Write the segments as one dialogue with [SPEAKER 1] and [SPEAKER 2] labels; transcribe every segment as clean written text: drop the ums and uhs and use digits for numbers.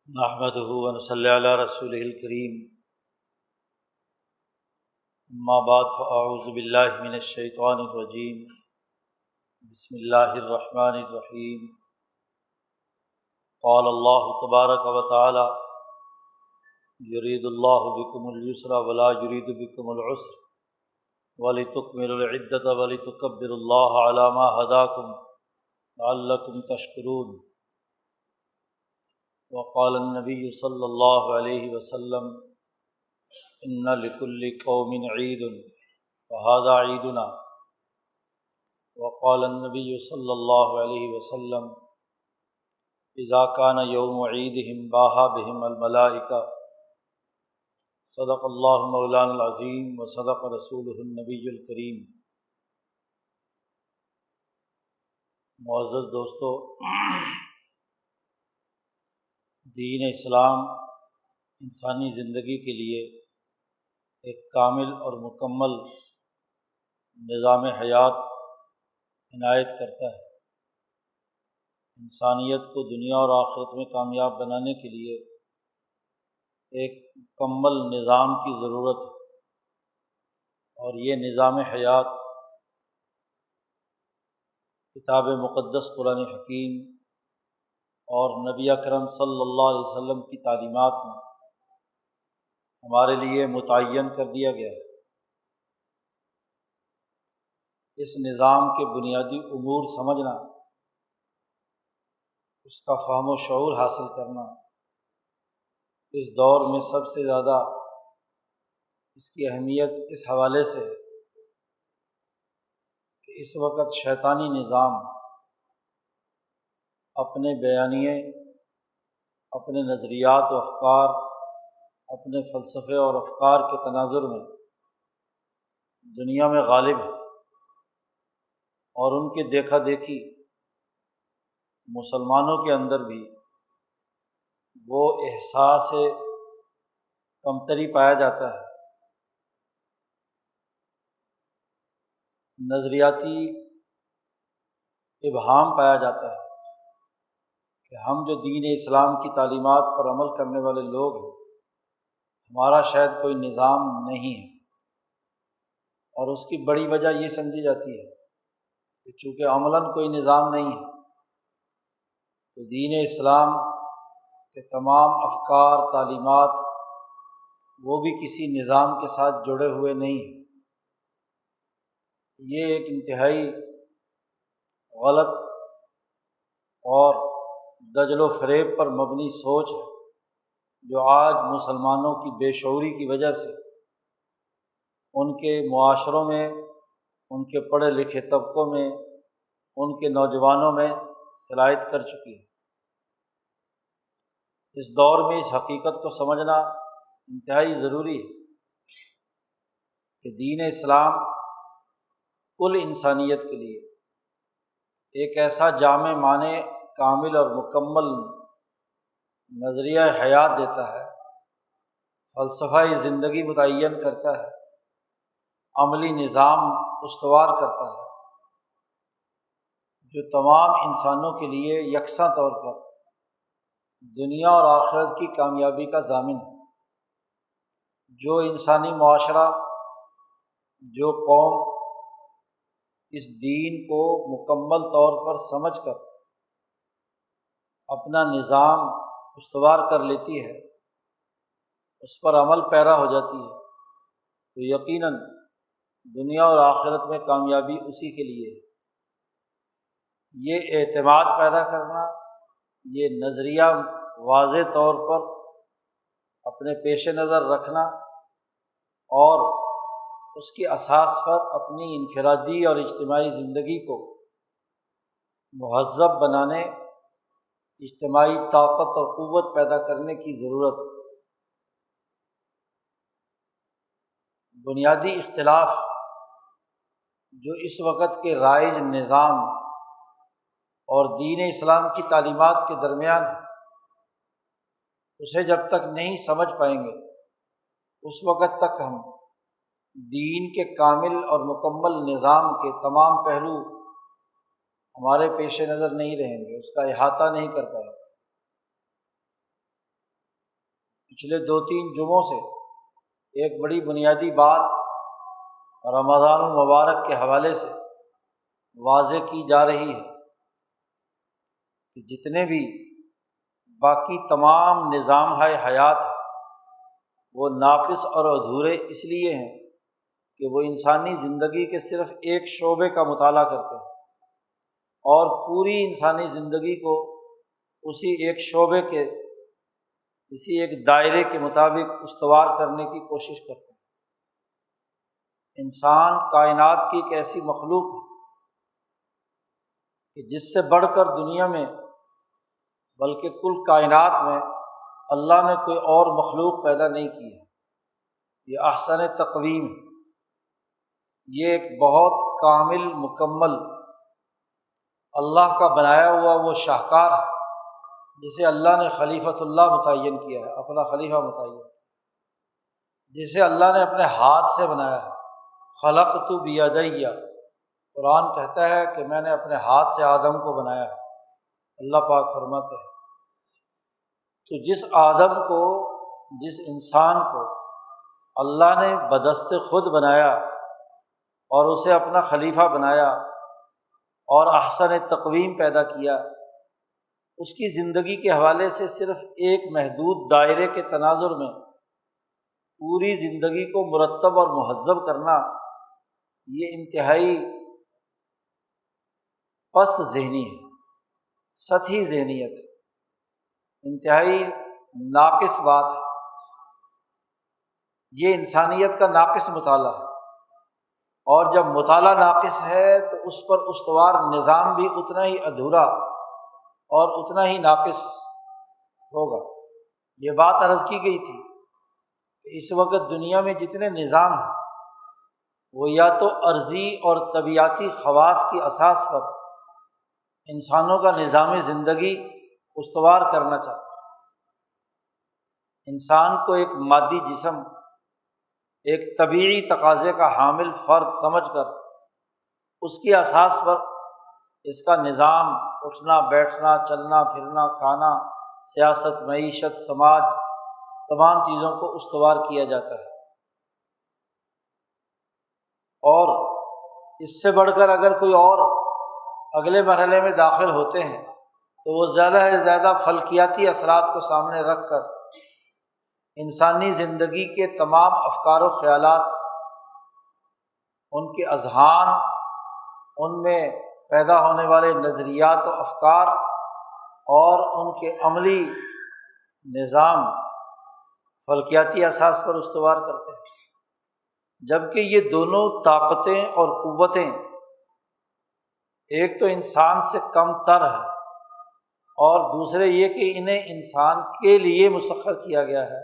[SPEAKER 1] نحمدہ ونصلی علی رسولہ الکریم، اما بعد فاعوذ باللہ من الشیطان الرجیم، بسم اللہ الرحمن الرحیم۔ قال اللہ تبارک و تعالی یرید اللہ بکم الیسر ولا یرید بکم العسر ولتکملوا العدۃ ولتکبروا اللہ علی ما ھداکم لعلکم تشکرون۔ وقال النبی صلی اللہ علیہ وسلم ان لکل قوم عید وھذا عیدنا۔ وقال النبی صلی اللہ علیہ وسلم اذا کان یوم عیدہم باہا بہم الملائکہ۔ صدق اللہ مولانا العظیم وصدق رسولہ النبی الکریم۔ معزز دوستو، دین اسلام انسانی زندگی کے لیے ایک کامل اور مکمل نظام حیات عنایت کرتا ہے۔ انسانیت کو دنیا اور آخرت میں کامیاب بنانے کے لیے ایک مکمل نظام کی ضرورت ہے، اور یہ نظام حیات کتاب مقدس قرآن حکیم اور نبی اکرم صلی اللہ علیہ وسلم کی تعلیمات میں ہمارے لیے متعین کر دیا گیا ہے۔ اس نظام کے بنیادی امور سمجھنا، اس کا فہم و شعور حاصل کرنا اس دور میں سب سے زیادہ اس کی اہمیت اس حوالے سے ہے کہ اس وقت شیطانی نظام اپنے بیانیے، اپنے نظریات و افکار، اپنے فلسفے اور افکار کے تناظر میں دنیا میں غالب ہے، اور ان کے دیکھا دیکھی مسلمانوں کے اندر بھی وہ احساس کمتری پایا جاتا ہے، نظریاتی ابہام پایا جاتا ہے کہ ہم جو دین اسلام کی تعلیمات پر عمل کرنے والے لوگ ہیں، ہمارا شاید کوئی نظام نہیں ہے، اور اس کی بڑی وجہ یہ سمجھی جاتی ہے کہ چونکہ عملاً کوئی نظام نہیں ہے تو دین اسلام کے تمام افکار، تعلیمات وہ بھی کسی نظام کے ساتھ جڑے ہوئے نہیں ہیں۔ یہ ایک انتہائی غلط اور دجل و فریب پر مبنی سوچ ہے، جو آج مسلمانوں کی بے شعوری کی وجہ سے ان کے معاشروں میں، ان کے پڑھے لکھے طبقوں میں، ان کے نوجوانوں میں سرایت کر چکی ہے۔ اس دور میں اس حقیقت کو سمجھنا انتہائی ضروری ہے کہ دین اسلام کل انسانیت کے لیے ایک ایسا جامع معنی، کامل اور مکمل نظریہ حیات دیتا ہے، فلسفہ زندگی متعین کرتا ہے، عملی نظام استوار کرتا ہے، جو تمام انسانوں کے لیے یکساں طور پر دنیا اور آخرت کی کامیابی کا ضامن ہے۔ جو انسانی معاشرہ، جو قوم اس دین کو مکمل طور پر سمجھ کر اپنا نظام استوار کر لیتی ہے، اس پر عمل پیرا ہو جاتی ہے، تو یقیناً دنیا اور آخرت میں کامیابی اسی کے لیے ہے۔ یہ اعتماد پیدا کرنا، یہ نظریہ واضح طور پر اپنے پیش نظر رکھنا، اور اس کی اساس پر اپنی انفرادی اور اجتماعی زندگی کو مہذب بنانے، اجتماعی طاقت اور قوت پیدا کرنے کی ضرورت ہے۔ بنیادی اختلاف جو اس وقت کے رائج نظام اور دین اسلام کی تعلیمات کے درمیان ہے، اسے جب تک نہیں سمجھ پائیں گے اس وقت تک ہم دین کے کامل اور مکمل نظام کے تمام پہلو ہمارے پیش نظر نہیں رہیں گے، اس کا احاطہ نہیں کر پائیں گے۔ پچھلے 2-3 جمعوں سے ایک بڑی بنیادی بات رمضان المبارک کے حوالے سے واضح کی جا رہی ہے کہ جتنے بھی باقی تمام نظام حیات ہیں وہ ناقص اور ادھورے اس لیے ہیں کہ وہ انسانی زندگی کے صرف ایک شعبے کا مطالعہ کرتے ہیں اور پوری انسانی زندگی کو اسی ایک شعبے کے اسی ایک دائرے کے مطابق استوار کرنے کی کوشش کرتے ہیں۔ انسان کائنات کی ایک ایسی مخلوق ہے کہ جس سے بڑھ کر دنیا میں بلکہ کل کائنات میں اللہ نے کوئی اور مخلوق پیدا نہیں کی ہے۔ یہ احسن تقویم ہے، یہ ایک بہت کامل مکمل اللہ کا بنایا ہوا وہ شاہکار ہے جسے اللہ نے خلیفۃ اللہ متعین کیا ہے، اپنا خلیفہ متعین، جسے اللہ نے اپنے ہاتھ سے بنایا ہے۔ خلقت بیدی، قرآن کہتا ہے کہ میں نے اپنے ہاتھ سے آدم کو بنایا ہے۔ اللہ پاک فرماتے ہیں تو جس آدم کو، جس انسان کو اللہ نے بدست خود بنایا اور اسے اپنا خلیفہ بنایا اور احسن تقویم پیدا کیا، اس کی زندگی کے حوالے سے صرف ایک محدود دائرے کے تناظر میں پوری زندگی کو مرتب اور مہذب کرنا، یہ انتہائی پست ذہنی ہے، سطحی ذہنیت ہے، انتہائی ناقص بات ہے۔ یہ انسانیت کا ناقص مطالعہ ہے، اور جب مطالعہ ناقص ہے تو اس پر استوار نظام بھی اتنا ہی ادھورا اور اتنا ہی ناقص ہوگا۔ یہ بات عرض کی گئی تھی کہ اس وقت دنیا میں جتنے نظام ہیں وہ یا تو عرضی اور طبیعتی خواص کی اساس پر انسانوں کا نظام زندگی استوار کرنا چاہتا ہے۔ انسان کو ایک مادی جسم، ایک طبیعی تقاضے کا حامل فرد سمجھ کر اس کی اساس پر اس کا نظام، اٹھنا بیٹھنا، چلنا پھرنا، کھانا، سیاست، معیشت، سماج، تمام چیزوں کو استوار کیا جاتا ہے۔ اور اس سے بڑھ کر اگر کوئی اور اگلے مرحلے میں داخل ہوتے ہیں تو وہ زیادہ سے زیادہ فلکیاتی اثرات کو سامنے رکھ کر انسانی زندگی کے تمام افکار و خیالات، ان کے اذہان، ان میں پیدا ہونے والے نظریات و افکار اور ان کے عملی نظام فلکیاتی اساس پر استوار کرتے ہیں، جبکہ یہ دونوں طاقتیں اور قوتیں ایک تو انسان سے کم تر ہے اور دوسرے یہ کہ انہیں انسان کے لیے مسخر کیا گیا ہے،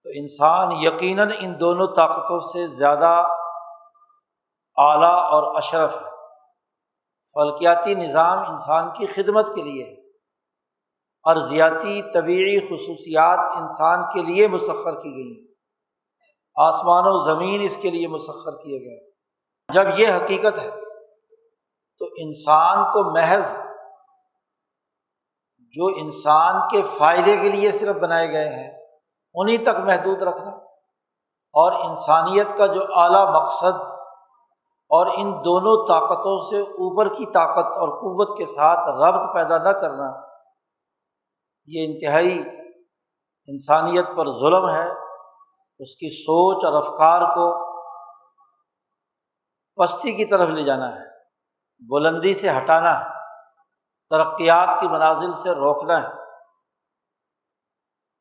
[SPEAKER 1] تو انسان یقیناً ان دونوں طاقتوں سے زیادہ اعلیٰ اور اشرف ہے۔ فلکیاتی نظام انسان کی خدمت کے لیے ہے، ارضیاتی طبیعی خصوصیات انسان کے لیے مسخر کی گئی ہیں، آسمان و زمین اس کے لیے مسخر کیے گئے ہیں۔ جب یہ حقیقت ہے تو انسان کو محض جو انسان کے فائدے کے لیے صرف بنائے گئے ہیں انہی تک محدود رکھنا، اور انسانیت کا جو اعلیٰ مقصد اور ان دونوں طاقتوں سے اوپر کی طاقت اور قوت کے ساتھ ربط پیدا نہ کرنا، یہ انتہائی انسانیت پر ظلم ہے۔ اس کی سوچ اور افکار کو پستی کی طرف لے جانا ہے، بلندی سے ہٹانا ہے، ترقیات کی منازل سے روکنا ہے۔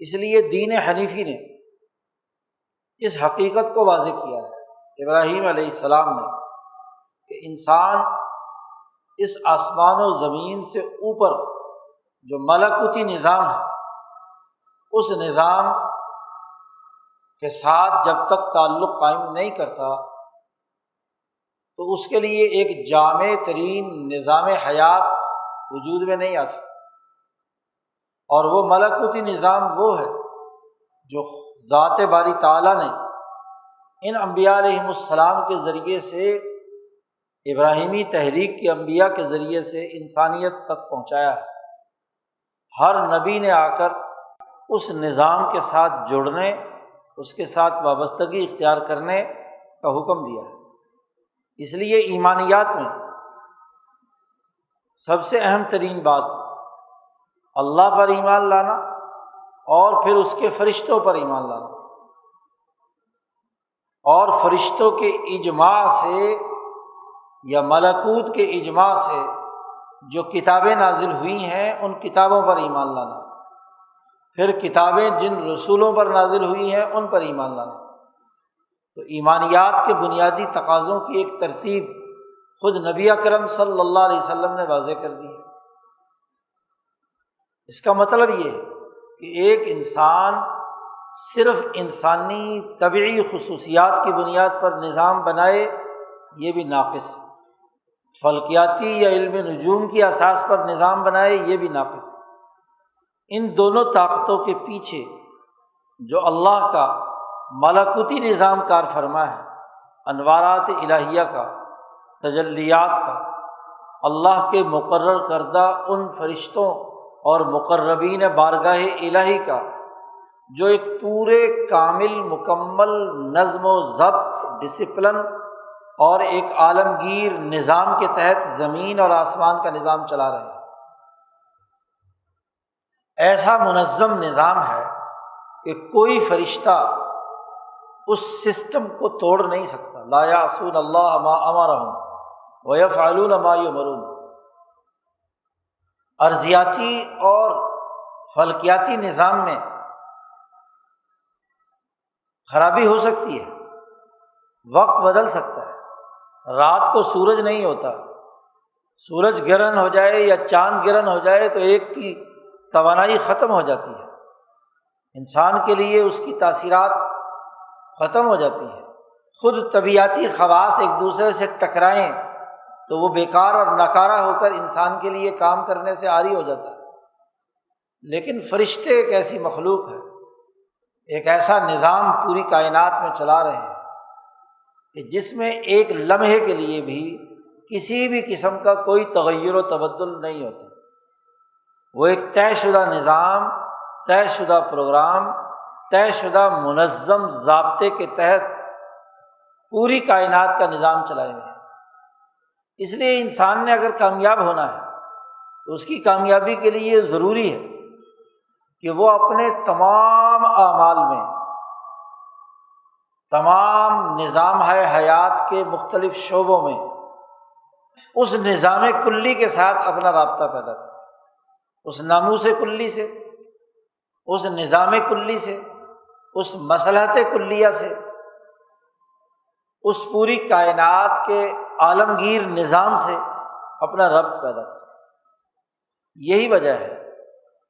[SPEAKER 1] اس لیے دین حنیفی نے اس حقیقت کو واضح کیا ہے ابراہیم علیہ السلام نے کہ انسان اس آسمان و زمین سے اوپر جو ملکوتی نظام ہے اس نظام کے ساتھ جب تک تعلق قائم نہیں کرتا تو اس کے لیے ایک جامع ترین نظام حیات وجود میں نہیں آ سکتا، اور وہ ملکوتی نظام وہ ہے جو ذات باری تعالیٰ نے ان انبیاء علیہم السلام کے ذریعے سے، ابراہیمی تحریک کے انبیاء کے ذریعے سے انسانیت تک پہنچایا ہے۔ ہر نبی نے آ کر اس نظام کے ساتھ جڑنے، اس کے ساتھ وابستگی اختیار کرنے کا حکم دیا ہے۔ اس لیے ایمانیات میں سب سے اہم ترین بات اللہ پر ایمان لانا اور پھر اس کے فرشتوں پر ایمان لانا، اور فرشتوں کے اجماع سے یا ملکوت کے اجماع سے جو کتابیں نازل ہوئی ہیں ان کتابوں پر ایمان لانا، پھر کتابیں جن رسولوں پر نازل ہوئی ہیں ان پر ایمان لانا۔ تو ایمانیات کے بنیادی تقاضوں کی ایک ترتیب خود نبی اکرم صلی اللہ علیہ وسلم نے واضح کر دی ہے۔ اس کا مطلب یہ ہے کہ ایک انسان صرف انسانی طبعی خصوصیات کی بنیاد پر نظام بنائے، یہ بھی ناقص ہے۔ فلکیاتی یا علم نجوم کی اساس پر نظام بنائے، یہ بھی ناقص ہے۔ ان دونوں طاقتوں کے پیچھے جو اللہ کا ملکوتی نظام کار فرما ہے، انوارات الہیہ کا، تجلیات کا، اللہ کے مقرر کردہ ان فرشتوں اور مقربین بارگاہ الہی کا جو ایک پورے کامل مکمل نظم و ضبط، ڈسپلن اور ایک عالمگیر نظام کے تحت زمین اور آسمان کا نظام چلا رہے ہیں، ایسا منظم نظام ہے کہ کوئی فرشتہ اس سسٹم کو توڑ نہیں سکتا۔ لا یعصون اللہ ما امرہم ویفعلون ما یؤمرون۔ ارضیاتی اور فلکیاتی نظام میں خرابی ہو سکتی ہے، وقت بدل سکتا ہے، رات کو سورج نہیں ہوتا، سورج گرہن ہو جائے یا چاند گرہن ہو جائے تو ایک کی توانائی ختم ہو جاتی ہے، انسان کے لیے اس کی تاثیرات ختم ہو جاتی ہیں۔ خود طبیعتی خواص ایک دوسرے سے ٹکرائیں تو وہ بیکار اور ناکارہ ہو کر انسان کے لیے کام کرنے سے عاری ہو جاتا ہے۔ لیکن فرشتے ایک ایسی مخلوق ہے، ایک ایسا نظام پوری کائنات میں چلا رہے ہیں کہ جس میں ایک لمحے کے لیے بھی کسی بھی قسم کا کوئی تغیر و تبدل نہیں ہوتا۔ وہ ایک طے شدہ نظام، طے شدہ پروگرام، طے شدہ منظم ضابطے کے تحت پوری کائنات کا نظام چلائے ہوئے ہیں۔ اس لیے انسان نے اگر کامیاب ہونا ہے تو اس کی کامیابی کے لیے یہ ضروری ہے کہ وہ اپنے تمام اعمال میں، تمام نظام ہے حیات کے مختلف شعبوں میں اس نظام کلی کے ساتھ اپنا رابطہ پیدا کرے، اس ناموس کلی سے، اس نظام کلی سے، اس مصلحت کلیہ سے، اس پوری کائنات کے عالمگیر نظام سے اپنا ربط پیدا کرے۔ یہی وجہ ہے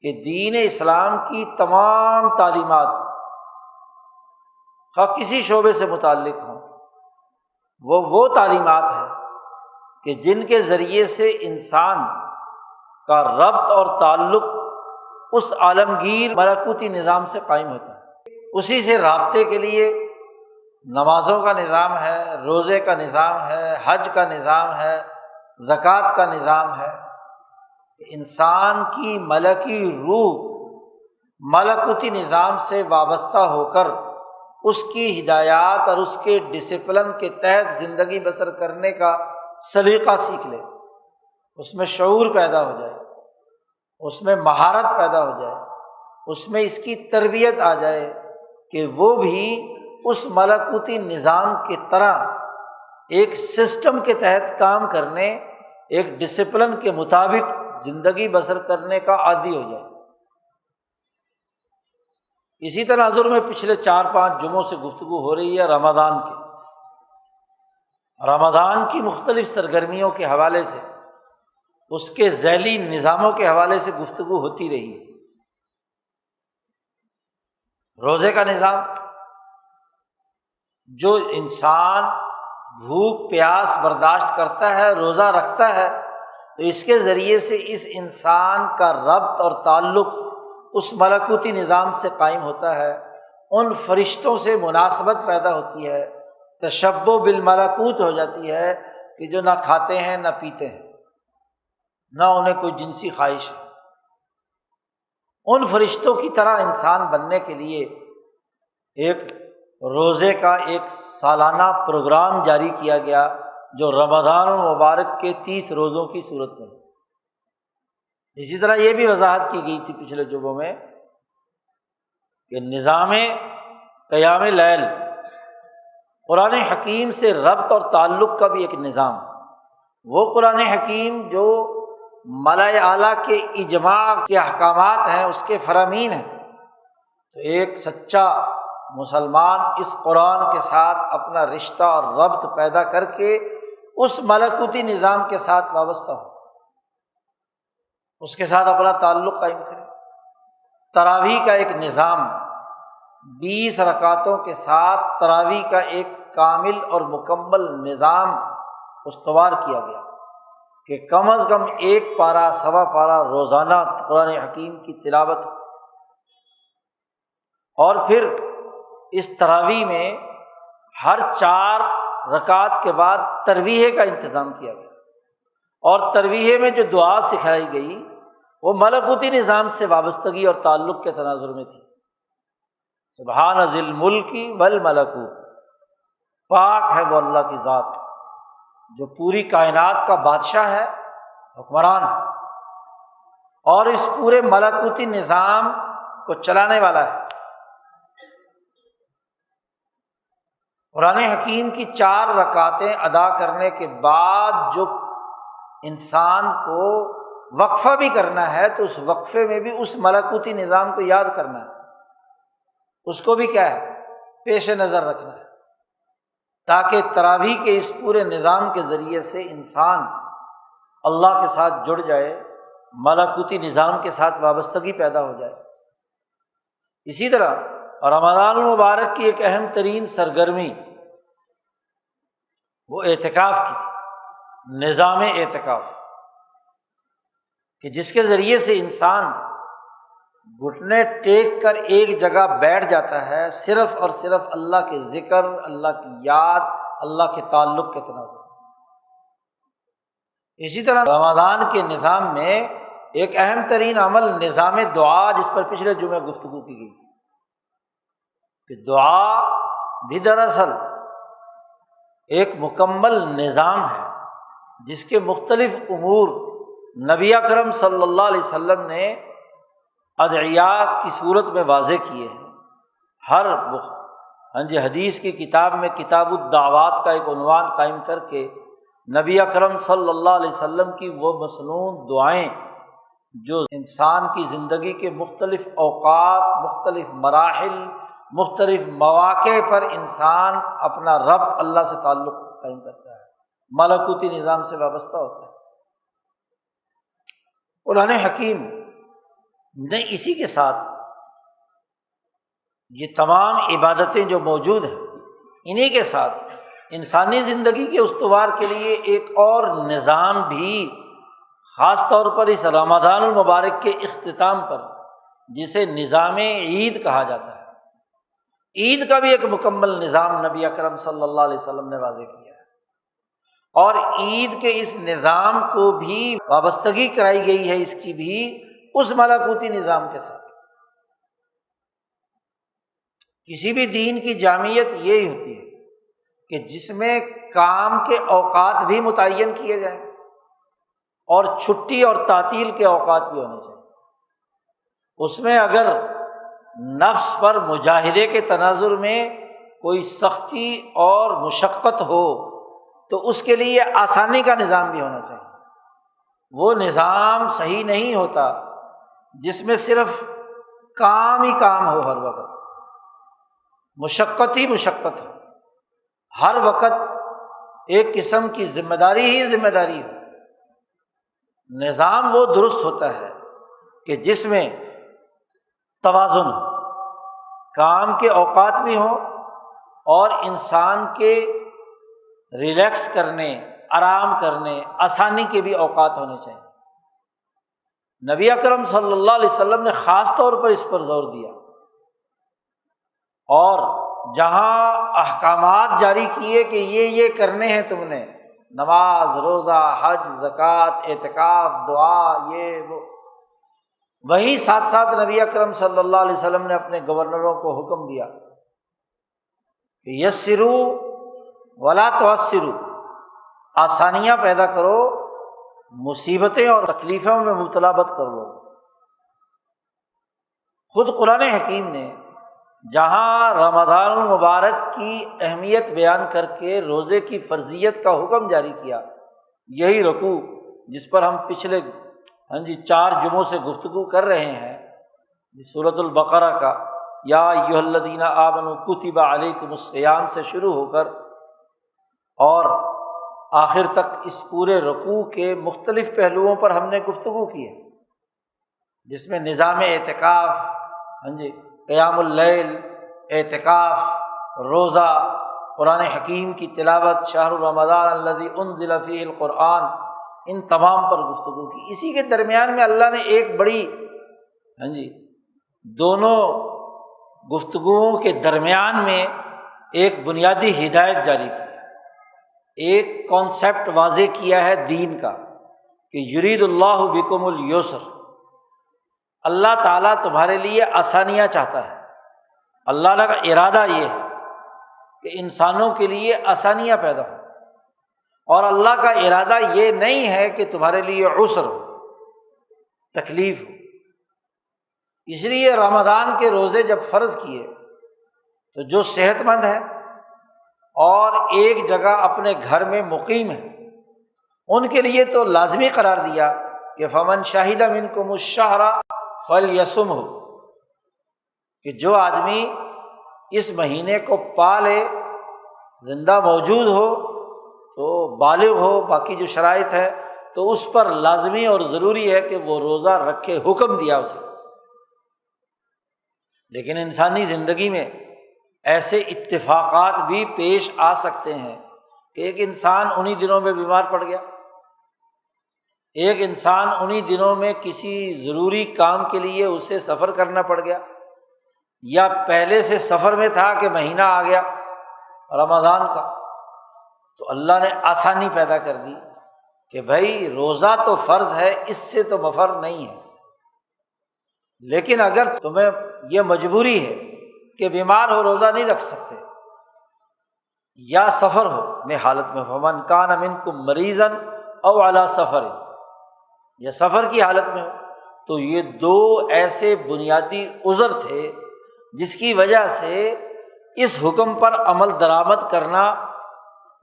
[SPEAKER 1] کہ دین اسلام کی تمام تعلیمات خواہ کسی شعبے سے متعلق ہوں، وہ تعلیمات ہیں کہ جن کے ذریعے سے انسان کا ربط اور تعلق اس عالمگیر ملکوتی نظام سے قائم ہوتا ہے۔ اسی سے رابطے کے لیے نمازوں کا نظام ہے، روزے کا نظام ہے، حج کا نظام ہے، زکوٰۃ کا نظام ہے۔ انسان کی ملکی روح ملکوتی نظام سے وابستہ ہو کر اس کی ہدایات اور اس کے ڈسپلن کے تحت زندگی بسر کرنے کا سلیقہ سیکھ لے، اس میں شعور پیدا ہو جائے، اس میں مہارت پیدا ہو جائے، اس میں اس کی تربیت آ جائے کہ وہ بھی اس ملکوتی نظام کی طرح ایک سسٹم کے تحت کام کرنے، ایک ڈسپلن کے مطابق زندگی بسر کرنے کا عادی ہو جائے۔ اسی تناظر میں پچھلے 4-5 جمعوں سے گفتگو ہو رہی ہے رمضان کی، رمضان کی مختلف سرگرمیوں کے حوالے سے، اس کے ذیلی نظاموں کے حوالے سے گفتگو ہوتی رہی ہے۔ روزے کا نظام، جو انسان بھوک پیاس برداشت کرتا ہے، روزہ رکھتا ہے، تو اس کے ذریعے سے اس انسان کا ربط اور تعلق اس ملکوتی نظام سے قائم ہوتا ہے، ان فرشتوں سے مناسبت پیدا ہوتی ہے، تشبہ بالملکوت ہو جاتی ہے کہ جو نہ کھاتے ہیں نہ پیتے ہیں، نہ انہیں کوئی جنسی خواہش ہے، ان فرشتوں کی طرح انسان بننے کے لیے ایک روزے کا ایک سالانہ پروگرام جاری کیا گیا جو رمضان المبارک کے 30 روزوں کی صورت میں۔ اسی طرح یہ بھی وضاحت کی گئی تھی پچھلے جمعوں میں کہ نظام قیام لیل قرآن حکیم سے ربط اور تعلق کا بھی ایک نظام، وہ قرآن حکیم جو ملائے اعلیٰ کے اجماع کے احکامات ہیں، اس کے فرامین ہیں، تو ایک سچا مسلمان اس قرآن کے ساتھ اپنا رشتہ اور ربط پیدا کر کے اس ملکوتی نظام کے ساتھ وابستہ ہو، اس کے ساتھ اپنا تعلق قائم کرے۔ تراویح کا ایک نظام 20 رکعتوں کے ساتھ تراویح کا ایک کامل اور مکمل نظام استوار کیا گیا کہ کم از کم 1 پارہ سوا پارہ روزانہ قرآن حکیم کی تلاوت، اور پھر اس تراویح میں ہر 4 رکعت کے بعد ترویح کا انتظام کیا گیا، اور ترویح میں جو دعا سکھائی گئی وہ ملکوتی نظام سے وابستگی اور تعلق کے تناظر میں تھی۔ سبحان ذی الملک والملکوت، پاک ہے وہ اللہ کی ذات جو پوری کائنات کا بادشاہ ہے، حکمران ہے، اور اس پورے ملکوتی نظام کو چلانے والا ہے۔ قرآن حکیم کی 4 رکعتیں ادا کرنے کے بعد جو انسان کو وقفہ بھی کرنا ہے تو اس وقفے میں بھی اس ملکوتی نظام کو یاد کرنا ہے، اس کو بھی کیا ہے پیش نظر رکھنا ہے، تاکہ تراویح کے اس پورے نظام کے ذریعے سے انسان اللہ کے ساتھ جڑ جائے، ملکوتی نظام کے ساتھ وابستگی پیدا ہو جائے۔ اسی طرح رمضان المبارک کی ایک اہم ترین سرگرمی وہ اعتکاف کی، نظام اعتکاف، کہ جس کے ذریعے سے انسان گھٹنے ٹیک کر ایک جگہ بیٹھ جاتا ہے، صرف اور صرف اللہ کے ذکر، اللہ کی یاد، اللہ کے تعلق کے تناظر۔ اسی طرح رمضان کے نظام میں ایک اہم ترین عمل نظام دعا، جس پر پچھلے جمعے گفتگو کی گئی تھی کہ دعا بھی دراصل ایک مکمل نظام ہے جس کے مختلف امور نبی اکرم صلی اللہ علیہ وسلم نے ادعیاء کی صورت میں واضح کیے ہیں۔ ہر حدیث کی کتاب میں کتاب الدعوات کا ایک عنوان قائم کر کے نبی اکرم صلی اللہ علیہ وسلم کی وہ مسنون دعائیں جو انسان کی زندگی کے مختلف اوقات، مختلف مراحل، مختلف مواقع پر انسان اپنا ربط اللہ سے تعلق قائم کرتا ہے، ملکوتی نظام سے وابستہ ہوتا ہے۔ قرآن حکیم نے اسی کے ساتھ یہ تمام عبادتیں جو موجود ہیں، انہی کے ساتھ انسانی زندگی کے استوار کے لیے ایک اور نظام بھی خاص طور پر اس رمضان المبارک کے اختتام پر، جسے نظام عید کہا جاتا ہے، عید کا بھی ایک مکمل نظام نبی اکرم صلی اللہ علیہ وسلم نے واضح کیا ہے، اور عید کے اس نظام کو بھی وابستگی کرائی گئی ہے، اس کی بھی اس ملکوتی نظام کے ساتھ۔ کسی بھی دین کی جامعیت یہی ہوتی ہے کہ جس میں کام کے اوقات بھی متعین کیے جائیں اور چھٹی اور تعطیل کے اوقات بھی ہونے چاہیے۔ اس میں اگر نفس پر مجاہدے کے تناظر میں کوئی سختی اور مشقت ہو تو اس کے لیے آسانی کا نظام بھی ہونا چاہیے۔ وہ نظام صحیح نہیں ہوتا جس میں صرف کام ہی کام ہو، ہر وقت مشقت ہی مشقت ہو، ہر وقت ایک قسم کی ذمہ داری ہی ذمہ داری ہو۔ نظام وہ درست ہوتا ہے کہ جس میں توازن ہو، کام کے اوقات بھی ہوں اور انسان کے ریلیکس کرنے، آرام کرنے، آسانی کے بھی اوقات ہونے چاہیے۔ نبی اکرم صلی اللہ علیہ وسلم نے خاص طور پر اس پر زور دیا، اور جہاں احکامات جاری کیے کہ یہ کرنے ہیں تم نے، نماز، روزہ، حج، زکوٰۃ، اعتکاف، دعا، یہ وہ، وہیں ساتھ ساتھ نبی اکرم صلی اللہ علیہ وسلم نے اپنے گورنروں کو حکم دیا کہ یسروا ولا تعسروا، آسانیاں پیدا کرو، مصیبتیں اور تکلیفوں میں مبتلا مت کر لو۔ خود قرآن حکیم نے جہاں رمضان المبارک کی اہمیت بیان کر کے روزے کی فرضیت کا حکم جاری کیا، یہی رکوع جس پر ہم پچھلے 4 جمعوں سے گفتگو کر رہے ہیں، سورۃ البقرہ کا یا ایھا الذین آمنوا کتب علیکم الصیام سے شروع ہو کر اور آخر تک اس پورے رکوع کے مختلف پہلوؤں پر ہم نے گفتگو کی ہے، جس میں نظام اعتکاف، قیام اللیل، اعتکاف، روزہ، قرآن حکیم کی تلاوت، شہر رمضان الذی انزل فیہ القرآن، ان تمام پر گفتگو کی۔ اسی کے درمیان میں اللہ نے ایک بڑی دونوں گفتگوؤں کے درمیان میں ایک بنیادی ہدایت جاری کی، ایک کانسیپٹ واضح کیا ہے دین کا کہ یرید اللہ بکم الیسر، اللہ تعالیٰ تمہارے لیے آسانیاں چاہتا ہے۔ اللہ کا ارادہ یہ ہے کہ انسانوں کے لیے آسانیاں پیدا ہوں، اور اللہ کا ارادہ یہ نہیں ہے کہ تمہارے لیے عسر ہو، تکلیف ہو۔ اس لیے رمضان کے روزے جب فرض کیے تو جو صحت مند ہے اور ایک جگہ اپنے گھر میں مقیم ہے، ان کے لیے تو لازمی قرار دیا کہ فمن شہد منکم الشہر فلیصمہ، کہ جو آدمی اس مہینے کو پالے، زندہ موجود ہو تو بالغ ہو، باقی جو شرائط ہے تو اس پر لازمی اور ضروری ہے کہ وہ روزہ رکھے، حکم دیا اسے۔ لیکن انسانی زندگی میں ایسے اتفاقات بھی پیش آ سکتے ہیں کہ ایک انسان انہی دنوں میں بیمار پڑ گیا، ایک انسان انہی دنوں میں کسی ضروری کام کے لیے اسے سفر کرنا پڑ گیا، یا پہلے سے سفر میں تھا کہ مہینہ آ گیا رمضان کا، تو اللہ نے آسانی پیدا کر دی کہ بھائی روزہ تو فرض ہے، اس سے تو مفر نہیں ہے، لیکن اگر تمہیں یہ مجبوری ہے کہ بیمار ہو، روزہ نہیں رکھ سکتے، یا سفر ہو میں حالت میں، فمن کان منکم مریضا او علی سفر، یا سفر کی حالت میں ہو، تو یہ 2 ایسے بنیادی عذر تھے جس کی وجہ سے اس حکم پر عمل درآمد کرنا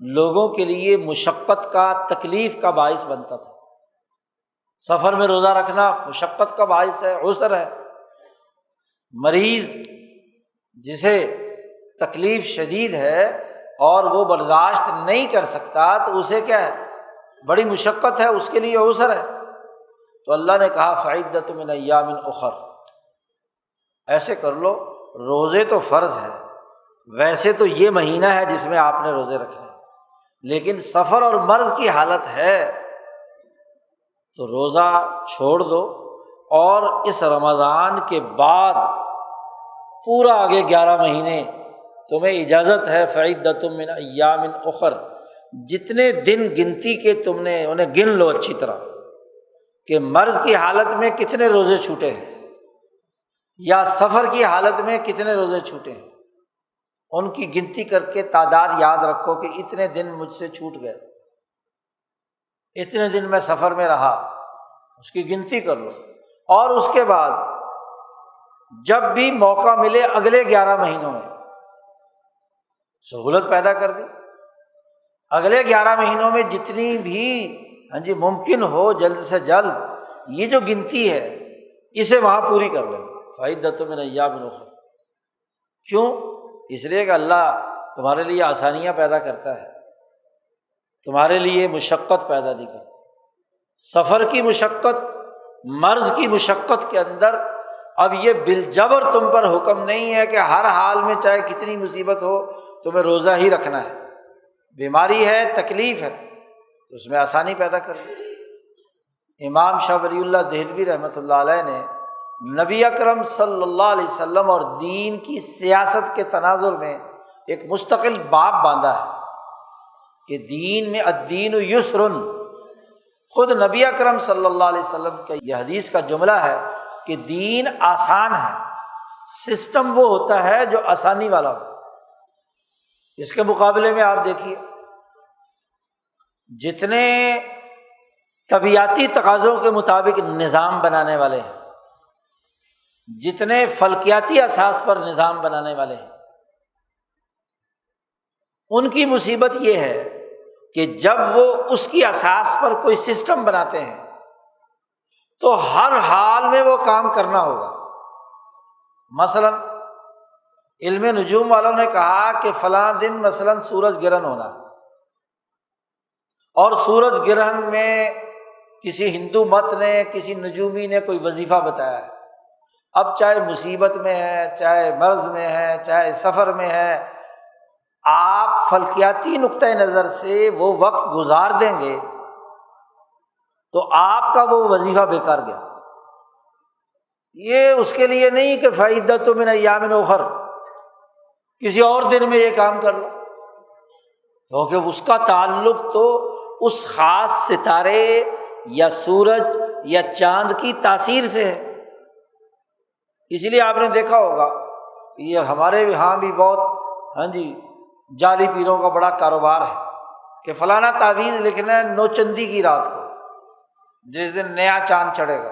[SPEAKER 1] لوگوں کے لیے مشقت کا، تکلیف کا باعث بنتا تھا۔ سفر میں روزہ رکھنا مشقت کا باعث ہے، عسر ہے۔ مریض جسے تکلیف شدید ہے اور وہ برداشت نہیں کر سکتا تو اسے کیا ہے، بڑی مشقت ہے، اس کے لیے عسر ہے، تو اللہ نے کہا فعدۃ من ایام اخر، ایسے کر لو، روزے تو فرض ہے، ویسے تو یہ مہینہ ہے جس میں آپ نے روزے رکھنے، لیکن سفر اور مرض کی حالت ہے تو روزہ چھوڑ دو، اور اس رمضان کے بعد پورا آگے 11 مہینے تمہیں اجازت ہے، فعدۃ من ایام اخر، جتنے دن گنتی کے تم نے انہیں گن لو اچھی طرح، کہ مرض کی حالت میں کتنے روزے چھوٹے ہیں یا سفر کی حالت میں کتنے روزے چھوٹے ہیں، ان کی گنتی کر کے تعداد یاد رکھو کہ اتنے دن مجھ سے چھوٹ گئے، اتنے دن میں سفر میں رہا، اس کی گنتی کر لو، اور اس کے بعد جب بھی موقع ملے اگلے 11 مہینوں میں سہولت پیدا کر دی، اگلے 11 مہینوں میں جتنی بھی ممکن ہو جلد سے جلد یہ جو گنتی ہے اسے وہاں پوری کر لیں، فعدۃ من ایام اخر۔ کیوں؟ اس لیے کہ اللہ تمہارے لیے آسانیاں پیدا کرتا ہے، تمہارے لیے مشقت پیدا نہیں کرتا۔ سفر کی مشقت، مرض کی مشقت کے اندر اب یہ بالجبر تم پر حکم نہیں ہے کہ ہر حال میں چاہے کتنی مصیبت ہو تمہیں روزہ ہی رکھنا ہے، بیماری ہے، تکلیف ہے تو اس میں آسانی پیدا کر دی۔ امام شاہ ولی اللہ دہلوی رحمۃ اللہ علیہ نے نبی اکرم صلی اللہ علیہ وسلم اور دین کی سیاست کے تناظر میں ایک مستقل باب باندھا ہے کہ دین میں الدین یسر، خود نبی اکرم صلی اللہ علیہ وسلم کا یہ حدیث کا جملہ ہے کہ دین آسان ہے، سسٹم وہ ہوتا ہے جو آسانی والا ہو۔ اس کے مقابلے میں آپ دیکھیے جتنے طبیعتی تقاضوں کے مطابق نظام بنانے والے ہیں، جتنے فلکیاتی اساس پر نظام بنانے والے ہیں، ان کی مصیبت یہ ہے کہ جب وہ اس کی اساس پر کوئی سسٹم بناتے ہیں تو ہر حال میں وہ کام کرنا ہوگا۔ مثلاً علم نجوم والوں نے کہا کہ فلاں دن مثلاً سورج گرہن ہونا، اور سورج گرہن میں کسی ہندو مت نے، کسی نجومی نے کوئی وظیفہ بتایا ہے۔ اب چاہے مصیبت میں ہے، چاہے مرض میں ہے، چاہے سفر میں ہے، آپ فلکیاتی نقطۂ نظر سے وہ وقت گزار دیں گے تو آپ کا وہ وظیفہ بیکار گیا۔ یہ اس کے لیے نہیں کہ فعدۃ من ایام اخر، کسی اور دن میں یہ کام کر لو، کیونکہ اس کا تعلق تو اس خاص ستارے یا سورج یا چاند کی تاثیر سے ہے۔ اس لیے آپ نے دیکھا ہوگا یہ ہمارے یہاں بھی بہت جعلی پیروں کا بڑا کاروبار ہے کہ فلانا تعویذ لکھنا ہے نوچندی کی رات کو، جس دن نیا چاند چڑھے گا۔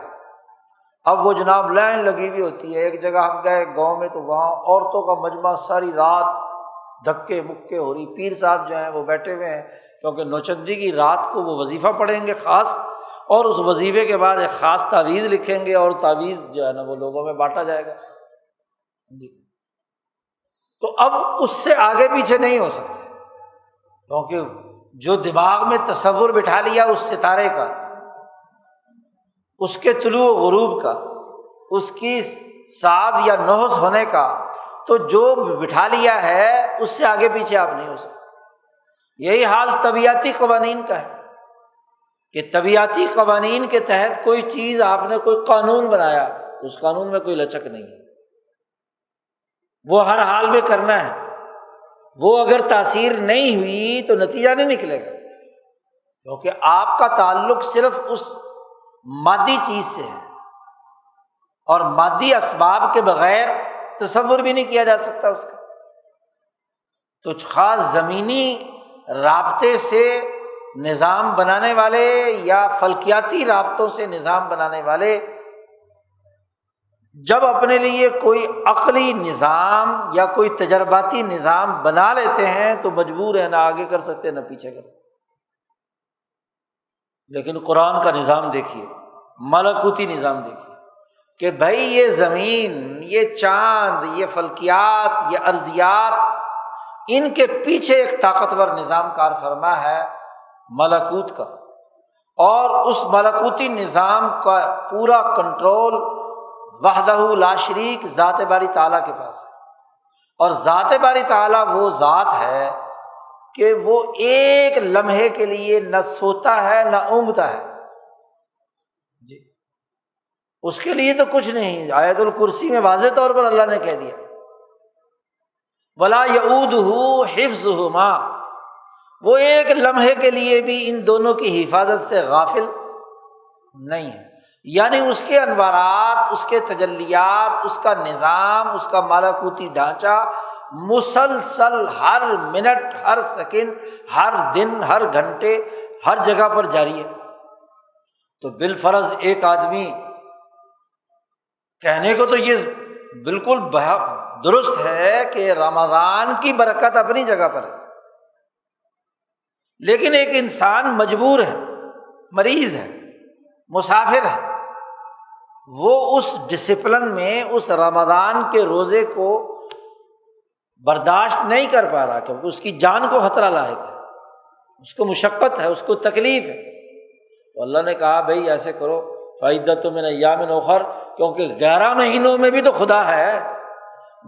[SPEAKER 1] اب وہ جناب لائن لگی ہوئی ہوتی ہے۔ ایک جگہ ہم گئے گاؤں میں تو وہاں عورتوں کا مجمع ساری رات دھکے مکے ہو رہی، پیر صاحب جو ہیں وہ بیٹھے ہوئے ہیں، کیونکہ نوچندی کی رات کو وہ وظیفہ پڑھیں گے خاص، اور اس وظیفے کے بعد ایک خاص تعویذ لکھیں گے اور تعویذ جو ہے نا وہ لوگوں میں بانٹا جائے گا۔ تو اب اس سے آگے پیچھے نہیں ہو سکتے، کیونکہ جو دماغ میں تصور بٹھا لیا اس ستارے کا، اس کے طلوع و غروب کا، اس کی سعد یا نحس ہونے کا، تو جو بٹھا لیا ہے اس سے آگے پیچھے آپ نہیں ہو سکتے۔ یہی حال طبیعتی قوانین کا ہے کہ طبیعتی قوانین کے تحت کوئی چیز آپ نے کوئی قانون بنایا، اس قانون میں کوئی لچک نہیں ہے، وہ ہر حال میں کرنا ہے۔ وہ اگر تاثیر نہیں ہوئی تو نتیجہ نہیں نکلے گا، کیونکہ آپ کا تعلق صرف اس مادی چیز سے ہے، اور مادی اسباب کے بغیر تصور بھی نہیں کیا جا سکتا اس کا۔ تو خاص زمینی رابطے سے نظام بنانے والے یا فلکیاتی رابطوں سے نظام بنانے والے جب اپنے لیے کوئی عقلی نظام یا کوئی تجرباتی نظام بنا لیتے ہیں تو مجبور ہے نہ آگے کر سکتے نہ پیچھے کر سکتے۔ لیکن قرآن کا نظام دیکھیے، ملکوتی نظام دیکھیے کہ بھائی یہ زمین، یہ چاند، یہ فلکیات، یہ ارضیات، ان کے پیچھے ایک طاقتور نظام کار فرما ہے ملکوت کا، اور اس ملکوتی نظام کا پورا کنٹرول وحدہ لا شریک ذات باری تعالیٰ کے پاس ہے۔ اور ذات باری تعالیٰ وہ ذات ہے کہ وہ ایک لمحے کے لیے نہ سوتا ہے نہ اونگتا ہے جی، اس کے لیے تو کچھ نہیں۔ آیت الکرسی میں واضح طور پر اللہ نے کہہ دیا وَلَا يَئُودُهُ حِفْظُهُمَا، وہ ایک لمحے کے لیے بھی ان دونوں کی حفاظت سے غافل نہیں ہے۔ یعنی اس کے انوارات، اس کے تجلیات، اس کا نظام، اس کا ملکوتی ڈھانچہ مسلسل ہر منٹ، ہر سیکنڈ، ہر دن، ہر گھنٹے، ہر جگہ پر جاری ہے۔ تو بالفرض ایک آدمی کہنے کو تو یہ بالکل درست ہے کہ رمضان کی برکت اپنی جگہ پر ہے، لیکن ایک انسان مجبور ہے، مریض ہے، مسافر ہے، وہ اس ڈسپلن میں اس رمضان کے روزے کو برداشت نہیں کر پا رہا، کیونکہ اس کی جان کو خطرہ لاحق ہے، اس کو مشقت ہے، اس کو تکلیف ہے۔ تو اللہ نے کہا بھائی ایسے کرو فعدۃ من ایام اخر، کیونکہ 11 مہینوں میں بھی تو خدا ہے،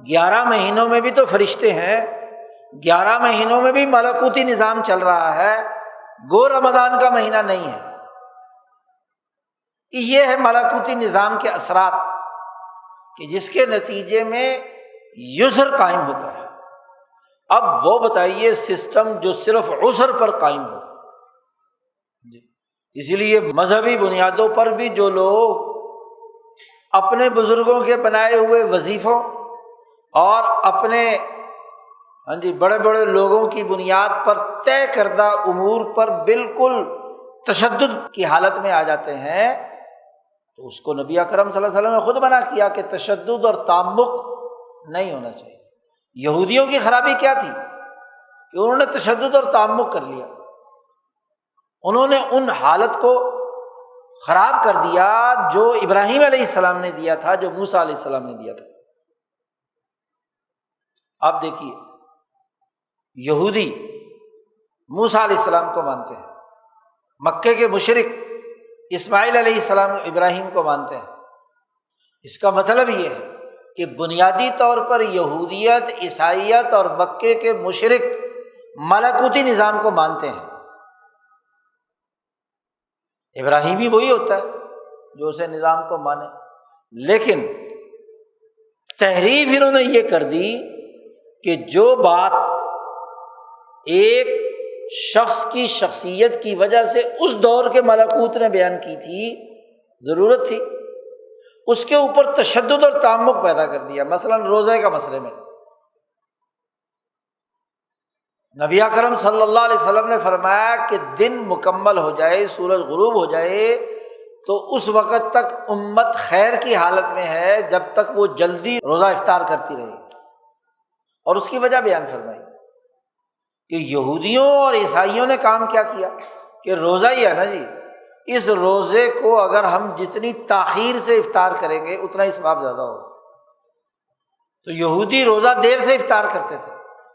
[SPEAKER 1] 11 مہینوں میں بھی تو فرشتے ہیں، 11 مہینوں میں بھی ملکوتی نظام چل رہا ہے، گو رمضان کا مہینہ نہیں ہے۔ یہ ہے ملکوتی نظام کے اثرات کہ جس کے نتیجے میں یسر قائم ہوتا ہے۔ اب وہ بتائیے سسٹم جو صرف عسر پر قائم ہو، اسی لیے مذہبی بنیادوں پر بھی جو لوگ اپنے بزرگوں کے بنائے ہوئے وظیفوں اور اپنے بڑے بڑے لوگوں کی بنیاد پر طے کردہ امور پر بالکل تشدد کی حالت میں آ جاتے ہیں، تو اس کو نبی اکرم صلی اللہ علیہ وسلم نے خود منع کیا کہ تشدد اور تعمق نہیں ہونا چاہیے۔ یہودیوں کی خرابی کیا تھی کہ انہوں نے تشدد اور تعمق کر لیا، انہوں نے ان حالت کو خراب کر دیا جو ابراہیم علیہ السلام نے دیا تھا، جو موسیٰ علیہ السلام نے دیا تھا۔ آپ دیکھیے، یہودی موسیٰ علیہ السلام کو مانتے ہیں، مکے کے مشرک اسماعیل علیہ السلام ابراہیم کو مانتے ہیں۔ اس کا مطلب یہ ہے کہ بنیادی طور پر یہودیت، عیسائیت اور مکے کے مشرک ملکوتی نظام کو مانتے ہیں۔ ابراہیمی وہی ہوتا ہے جو اسے نظام کو مانے، لیکن تحریف انہوں نے یہ کر دی کہ جو بات ایک شخص کی شخصیت کی وجہ سے اس دور کے ملکوت نے بیان کی تھی، ضرورت تھی، اس کے اوپر تشدد اور تعمق پیدا کر دیا۔ مثلاً روزے کا مسئلے میں نبی اکرم صلی اللہ علیہ وسلم نے فرمایا کہ دن مکمل ہو جائے، سورج غروب ہو جائے تو اس وقت تک امت خیر کی حالت میں ہے جب تک وہ جلدی روزہ افطار کرتی رہے، اور اس کی وجہ بیان فرمائی کہ یہودیوں اور عیسائیوں نے کام کیا کیا کہ روزہ ہی ہے نا جی، اس روزے کو اگر ہم جتنی تاخیر سے افطار کریں گے اتنا ہی ثواب زیادہ ہوگا۔ تو یہودی روزہ دیر سے افطار کرتے تھے،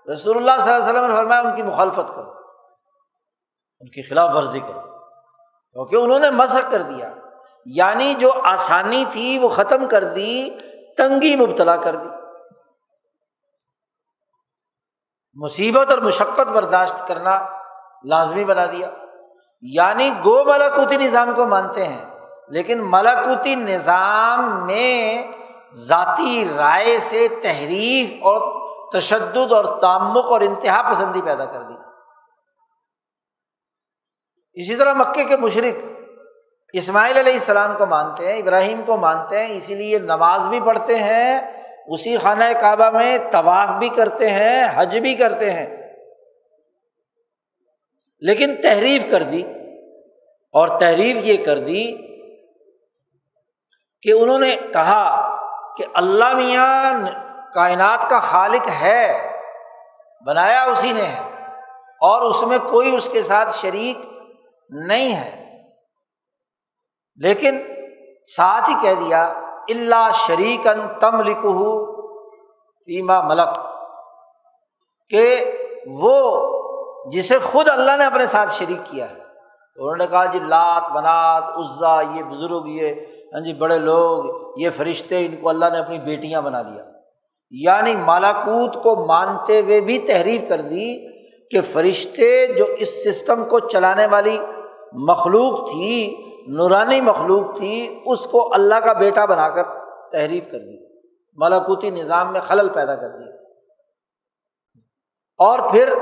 [SPEAKER 1] رسول اللہ صلی اللہ علیہ وسلم نے فرمایا ان کی مخالفت کرو، ان کی خلاف ورزی کرو، کیونکہ انہوں نے مسخ کر دیا، یعنی جو آسانی تھی وہ ختم کر دی، تنگی مبتلا کر دی، مصیبت اور مشقت برداشت کرنا لازمی بنا دیا۔ یعنی گو ملکوتی نظام کو مانتے ہیں، لیکن ملکوتی نظام میں ذاتی رائے سے تحریف اور تشدد اور تعمق اور انتہا پسندی پیدا کر دی۔ اسی طرح مکے کے مشرک اسماعیل علیہ السلام کو مانتے ہیں، ابراہیم کو مانتے ہیں، اسی لیے نماز بھی پڑھتے ہیں، اسی خانہ کعبہ میں طواف بھی کرتے ہیں، حج بھی کرتے ہیں، لیکن تحریف کر دی، اور تحریف یہ کر دی کہ انہوں نے کہا کہ اللہ میاں کائنات کا خالق ہے، بنایا اسی نے ہے، اور اس میں کوئی اس کے ساتھ شریک نہیں ہے، لیکن ساتھ ہی کہہ دیا الا شریکا تملکہ فیما ملک، کہ وہ جسے خود اللہ نے اپنے ساتھ شریک کیا ہے۔ تو انہوں نے کہا جی لات، منات، عزا، یہ بزرگ، یہ بڑے لوگ، یہ فرشتے، ان کو اللہ نے اپنی بیٹیاں بنا لیا، یعنی ملکوت کو مانتے ہوئے بھی تحریف کر دی کہ فرشتے جو اس سسٹم کو چلانے والی مخلوق تھی، نورانی مخلوق تھی، اس کو اللہ کا بیٹا بنا کر تحریف کر دی، ملکوتی نظام میں خلل پیدا کر دیا۔ اور پھر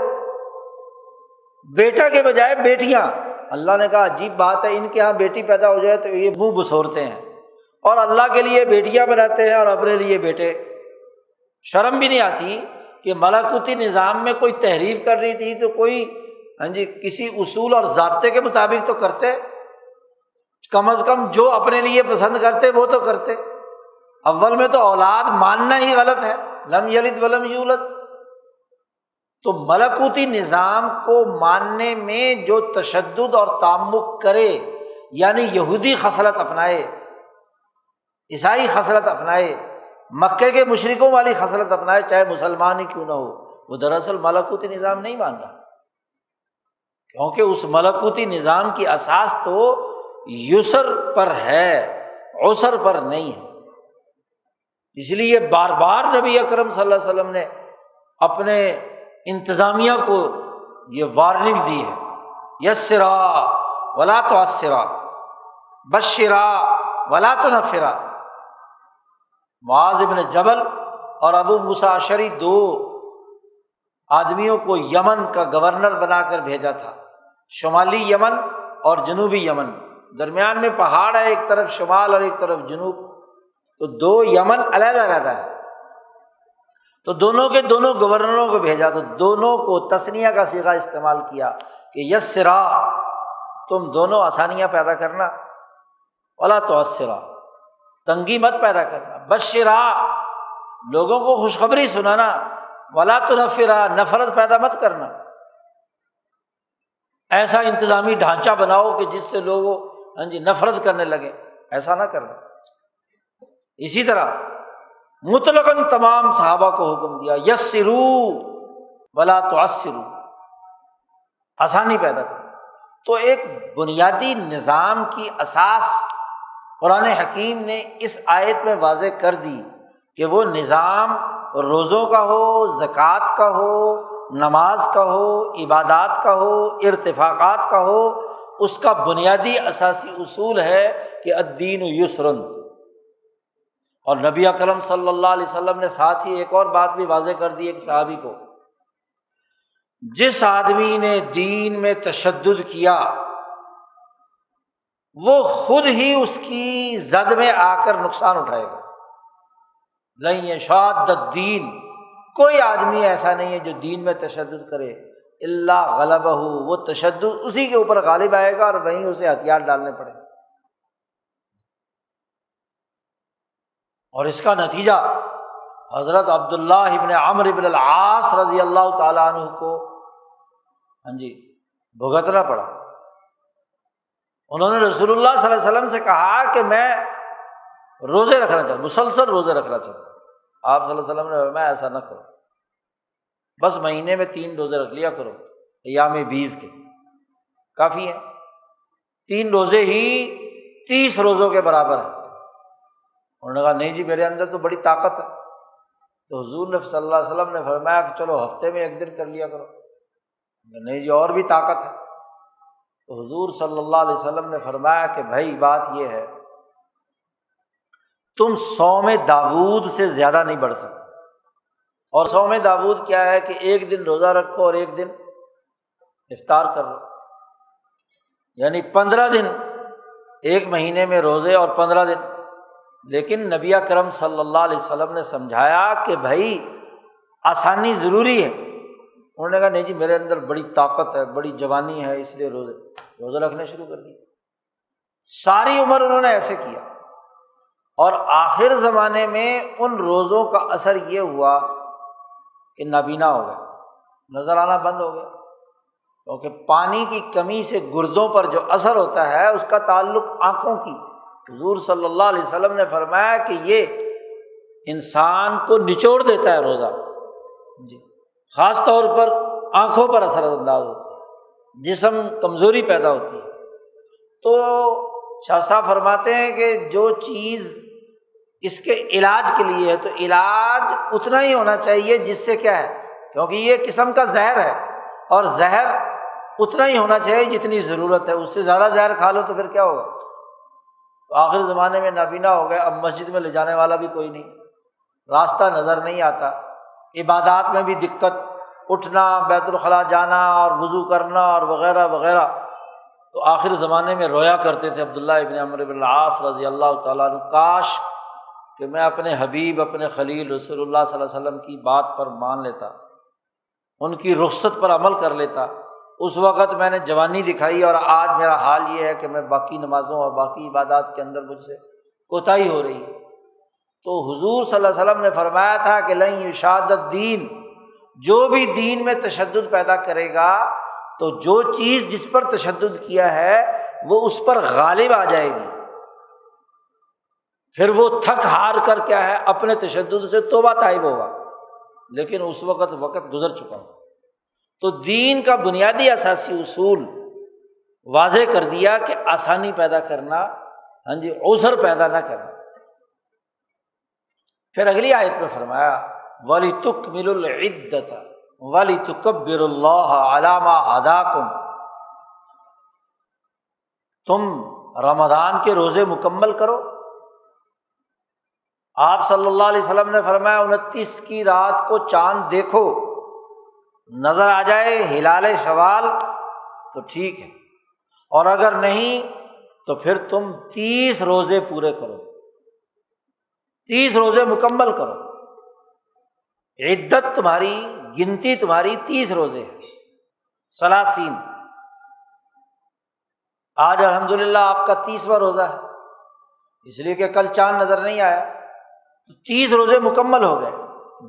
[SPEAKER 1] بیٹا کے بجائے بیٹیاں، اللہ نے کہا عجیب بات ہے، ان کے ہاں بیٹی پیدا ہو جائے تو یہ منہ بسورتے ہیں، اور اللہ کے لیے بیٹیاں بناتے ہیں اور اپنے لیے بیٹے۔ شرم بھی نہیں آتی کہ ملکوتی نظام میں کوئی تحریف کر رہی تھی تو کوئی کسی اصول اور ضابطے کے مطابق تو کرتے، کم از کم جو اپنے لیے پسند کرتے وہ تو کرتے۔ اول میں تو اولاد ماننا ہی غلط ہے، لم یلد ولم یولد۔ تو ملکوتی نظام کو ماننے میں جو تشدد اور تعمق کرے، یعنی یہودی خصلت اپنائے، عیسائی خصلت اپنائے، مکے کے مشرکوں والی خصلت اپنائے، چاہے مسلمان ہی کیوں نہ ہو، وہ دراصل ملکوتی نظام نہیں مان رہا، کیونکہ اس ملکوتی نظام کی اساس تو یسر پر ہے، عسر پر نہیں ہے۔ اس لیے بار بار نبی اکرم صلی اللہ علیہ وسلم نے اپنے انتظامیہ کو یہ وارننگ دی ہے، یسرا ولا تعسرا، بشرا ولا تنفرا۔ معاذ بن جبل اور ابو موسیٰ اشعری دو آدمیوں کو یمن کا گورنر بنا کر بھیجا تھا، شمالی یمن اور جنوبی یمن، درمیان میں پہاڑ ہے، ایک طرف شمال اور ایک طرف جنوب۔ تو دو یمن علیحدہ علیحدہ ہے، تو دونوں کے دونوں گورنروں کو بھیجا، تو دونوں کو تثنیہ کا صیغہ استعمال کیا کہ یسرا، تم دونوں آسانیاں پیدا کرنا، ولا تعسرا، تنگی مت پیدا کرنا، بشرا، لوگوں کو خوشخبری سنانا، ولا تنفرا، نفرت پیدا مت کرنا، ایسا انتظامی ڈھانچہ بناؤ کہ جس سے لوگوں نفرت کرنے لگے، ایسا نہ کرنا۔ اسی طرح مطلقاً تمام صحابہ کو حکم دیا یسروا ولا تعسروا، آسانی پیدا کرو۔ تو ایک بنیادی نظام کی اساس قرآن حکیم نے اس آیت میں واضح کر دی کہ وہ نظام روزوں کا ہو، زکوٰۃ کا ہو، نماز کا ہو، عبادات کا ہو، ارتفاقات کا ہو، اس کا بنیادی اساسی اصول ہے کہ الدین یسر۔ اور نبی اکرم صلی اللہ علیہ وسلم نے ساتھ ہی ایک اور بات بھی واضح کر دی ایک صحابی کو، جس آدمی نے دین میں تشدد کیا وہ خود ہی اس کی زد میں آ کر نقصان اٹھائے گا۔ لن یشاد الدین، کوئی آدمی ایسا نہیں ہے جو دین میں تشدد کرے الا غلبہ، وہ تشدد اسی کے اوپر غالب آئے گا اور وہیں اسے ہتھیار ڈالنے پڑے گا۔ اور اس کا نتیجہ حضرت عبداللہ ابن عمرو ابن العاص رضی اللہ تعالیٰ عنہ کو بھگتنا پڑا۔ انہوں نے رسول اللہ صلی اللہ علیہ وسلم سے کہا کہ میں روزے رکھنا چاہتا ہوں، مسلسل روزے رکھنا چاہتا ہوں۔ آپ صلی اللہ علیہ وسلم نے فرمایا ایسا نہ کرو، بس مہینے میں 3 روزے رکھ لیا کرو، ایام 20 کے کافی ہیں، 3 روزے ہی 30 روزوں کے برابر ہیں۔ انہوں نے کہا نہیں جی میرے اندر تو بڑی طاقت ہے۔ تو حضور نے صلی اللہ علیہ وسلم نے فرمایا کہ چلو ہفتے میں 1 دن کر لیا کرو۔ نہیں جی اور بھی طاقت ہے۔ تو حضور صلی اللہ علیہ وسلم نے فرمایا کہ بھائی بات یہ ہے تم صوم داؤد سے زیادہ نہیں بڑھ سکتے۔ اور صوم داؤد کیا ہے کہ 1 دن روزہ رکھو اور 1 دن افطار کر لو، یعنی 15 دن ایک مہینے میں روزے اور 15 دن۔ لیکن نبی اکرم صلی اللہ علیہ وسلم نے سمجھایا کہ بھائی آسانی ضروری ہے۔ انہوں نے کہا نہیں جی میرے اندر بڑی طاقت ہے، بڑی جوانی ہے، اس لیے روزے رکھنے شروع کر دیے۔ ساری عمر انہوں نے ایسے کیا، اور آخر زمانے میں ان روزوں کا اثر یہ ہوا کہ نابینا ہو گئے، نظر آنا بند ہو گیا، کیونکہ پانی کی کمی سے گردوں پر جو اثر ہوتا ہے اس کا تعلق آنکھوں کی۔ حضور صلی اللہ علیہ وسلم نے فرمایا کہ یہ انسان کو نچوڑ دیتا ہے روزہ، خاص طور پر آنکھوں پر اثر انداز ہوتا ہے، جسم کمزوری پیدا ہوتی ہے۔ تو شاہ صاحب فرماتے ہیں کہ جو چیز اس کے علاج کے لیے ہے تو علاج اتنا ہی ہونا چاہیے جس سے کیا ہے، کیونکہ یہ قسم کا زہر ہے اور زہر اتنا ہی ہونا چاہیے جتنی ضرورت ہے، اس سے زیادہ زہر کھا لو تو پھر کیا ہوگا۔ تو آخر زمانے میں نابینا ہو گئے، اب مسجد میں لے جانے والا بھی کوئی نہیں، راستہ نظر نہیں آتا، عبادات میں بھی دقت، اٹھنا، بیت الخلاء جانا اور وضو کرنا اور وغیرہ وغیرہ۔ تو آخر زمانے میں رویا کرتے تھے عبداللہ ابن عمرو بن العاص رضی اللہ تعالیٰ عنہ، کاش کہ میں اپنے حبیب اپنے خلیل رسول اللہ صلی اللہ علیہ وسلم کی بات پر مان لیتا، ان کی رخصت پر عمل کر لیتا۔ اس وقت میں نے جوانی دکھائی اور آج میرا حال یہ ہے کہ میں باقی نمازوں اور باقی عبادات کے اندر مجھ سے کوتاہی ہو رہی ہے۔ تو حضور صلی اللہ علیہ وسلم نے فرمایا تھا کہ لن یشاد الدین، جو بھی دین میں تشدد پیدا کرے گا تو جو چیز جس پر تشدد کیا ہے وہ اس پر غالب آ جائے گی، پھر وہ تھک ہار کر کیا ہے اپنے تشدد سے توبہ طائب ہوگا، لیکن اس وقت گزر چکا ہو۔ تو دین کا بنیادی اساسی اصول واضح کر دیا کہ آسانی پیدا کرنا، عسر پیدا نہ کرنا۔ پھر اگلی آیت میں فرمایا وَلِتُكْمِلُوا الْعِدَّةَ وَلِتُكَبِّرُوا اللَّهَ عَلَىٰ مَا هَدَاكُمْ، تم رمضان کے روزے مکمل کرو۔ آپ صلی اللہ علیہ وسلم نے فرمایا 29 کی رات کو چاند دیکھو، نظر آ جائے ہلال شوال تو ٹھیک ہے، اور اگر نہیں تو پھر تم 30 روزے پورے کرو۔ 30 روزے مکمل کرو، عدت تمہاری، گنتی تمہاری 30 روزے ہے، 30۔ آج الحمدللہ آپ کا 30واں روزہ ہے، اس لیے کہ کل چاند نظر نہیں آیا، تو 30 روزے مکمل ہو گئے۔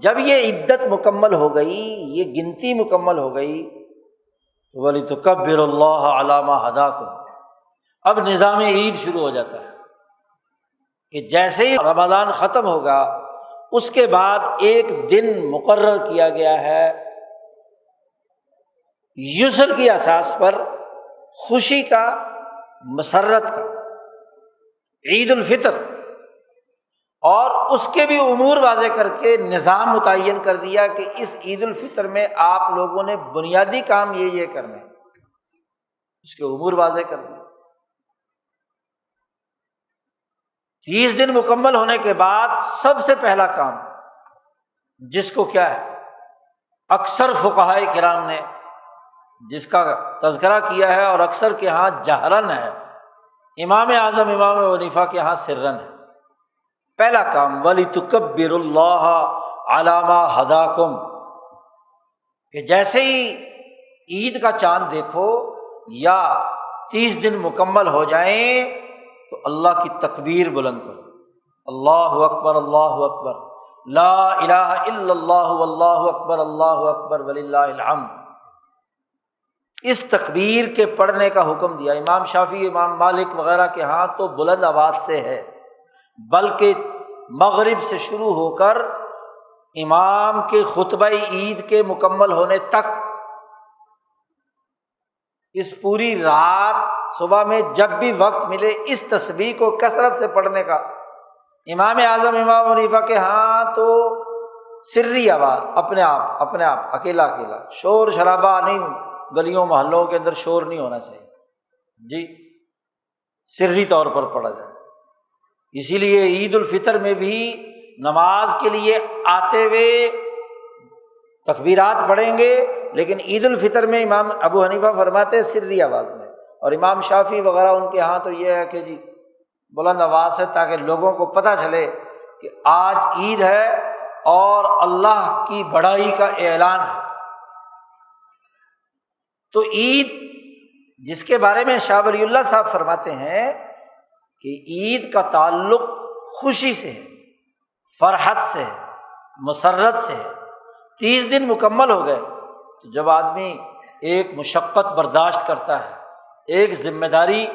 [SPEAKER 1] جب یہ عدت مکمل ہو گئی، یہ گنتی مکمل ہو گئی، تو وَلِتُكَبِّرُوا اللَّهَ عَلَىٰ مَا هَدَاكُمْ، اب نظام عید شروع ہو جاتا ہے کہ جیسے ہی رمضان ختم ہوگا اس کے بعد ایک دن مقرر کیا گیا ہے یسر کی اساس پر، خوشی کا، مسرت کا، عید الفطر، اور اس کے بھی امور واضح کر کے نظام متعین کر دیا کہ اس عید الفطر میں آپ لوگوں نے بنیادی کام یہ کرنے ہیں، اس کے امور واضح کر دیے۔ 30 دن مکمل ہونے کے بعد سب سے پہلا کام، جس کو کیا ہے، اکثر فقہائے کرام نے جس کا تذکرہ کیا ہے اور اکثر کے ہاں جہرن ہے، امام اعظم امام ابو حنیفہ کے ہاں سرن ہے، پہلا کام وَلِتُكَبِّرُوا اللَّهَ عَلَىٰ مَا هَدَاكُمْ، کہ جیسے ہی عید کا چاند دیکھو یا 30 دن مکمل ہو جائیں تو اللہ کی تکبیر بلند کرو، اللہ اکبر اللہ اکبر، لا الہ الا اللہ واللہ اکبر اللہ اکبر وللہ الحمد۔ اس تکبیر کے پڑھنے کا حکم دیا۔ امام شافعی، امام مالک وغیرہ کے ہاں تو بلند آواز سے ہے، بلکہ مغرب سے شروع ہو کر امام کے خطبہ عید کے مکمل ہونے تک، اس پوری رات صبح میں جب بھی وقت ملے اس تسبیح کو کثرت سے پڑھنے کا۔ امام اعظم امام ابو حنیفہ کے ہاں تو سری آواز، اپنے آپ اکیلا، شور شرابہ نہیں، گلیوں محلوں کے اندر شور نہیں ہونا چاہیے جی، سری طور پر پڑھا جائے۔ اسی لیے عید الفطر میں بھی نماز کے لیے آتے ہوئے تکبیرات پڑھیں گے، لیکن عید الفطر میں امام ابو حنیفہ فرماتے ہیں سری آواز میں، اور امام شافعی وغیرہ ان کے ہاں تو یہ ہے کہ جی بلند آواز سے، تاکہ لوگوں کو پتہ چلے کہ آج عید ہے اور اللہ کی بڑائی کا اعلان ہے۔ تو عید جس کے بارے میں شاہ ولی اللہ صاحب فرماتے ہیں کہ عید کا تعلق خوشی سے ہے، فرحت سے ہے، مسرت سے ہے۔ 30 دن مکمل ہو گئے تو جب آدمی ایک مشقت برداشت کرتا ہے، ایک ذمہ داری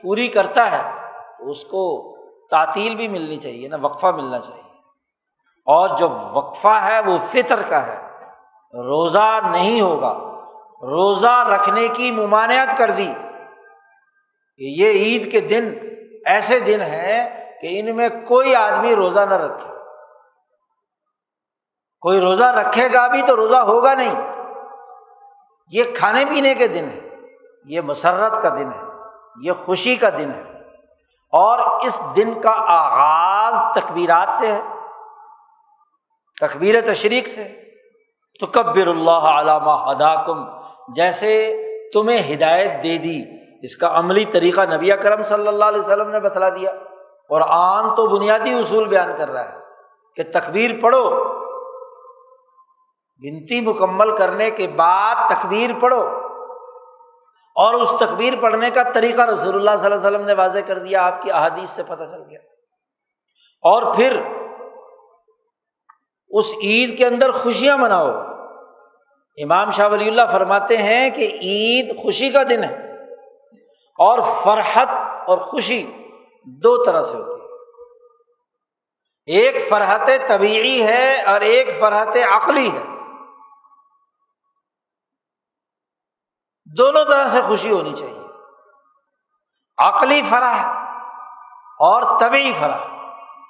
[SPEAKER 1] پوری کرتا ہے، تو اس کو تعطیل بھی ملنی چاہیے نا، وقفہ ملنا چاہیے، اور جو وقفہ ہے وہ فطر کا ہے۔ روزہ نہیں ہوگا، روزہ رکھنے کی ممانعت کر دی کہ یہ عید کے دن ایسے دن ہیں کہ ان میں کوئی آدمی روزہ نہ رکھے، کوئی روزہ رکھے گا بھی تو روزہ ہوگا نہیں۔ یہ کھانے پینے کے دن ہے، یہ مسرت کا دن ہے، یہ خوشی کا دن ہے، اور اس دن کا آغاز تکبیرات سے ہے، تکبیر تشریق سے۔ تکبر اللہ علی ما ہداکم، جیسے تمہیں ہدایت دے دی، اس کا عملی طریقہ نبی اکرم صلی اللہ علیہ وسلم نے بتلا دیا۔ قرآن تو بنیادی اصول بیان کر رہا ہے کہ تکبیر پڑھو، گنتی مکمل کرنے کے بعد تکبیر پڑھو، اور اس تکبیر پڑھنے کا طریقہ رسول اللہ صلی اللہ علیہ وسلم نے واضح کر دیا، آپ کی احادیث سے پتہ چل گیا۔ اور پھر اس عید کے اندر خوشیاں مناؤ۔ امام شاہ ولی اللہ فرماتے ہیں کہ عید خوشی کا دن ہے، اور فرحت اور خوشی دو طرح سے ہوتی ہے، ایک فرحت طبیعی ہے اور ایک فرحت عقلی ہے۔ دونوں طرح سے خوشی ہونی چاہیے، عقلی فرح اور طبیعی فرح۔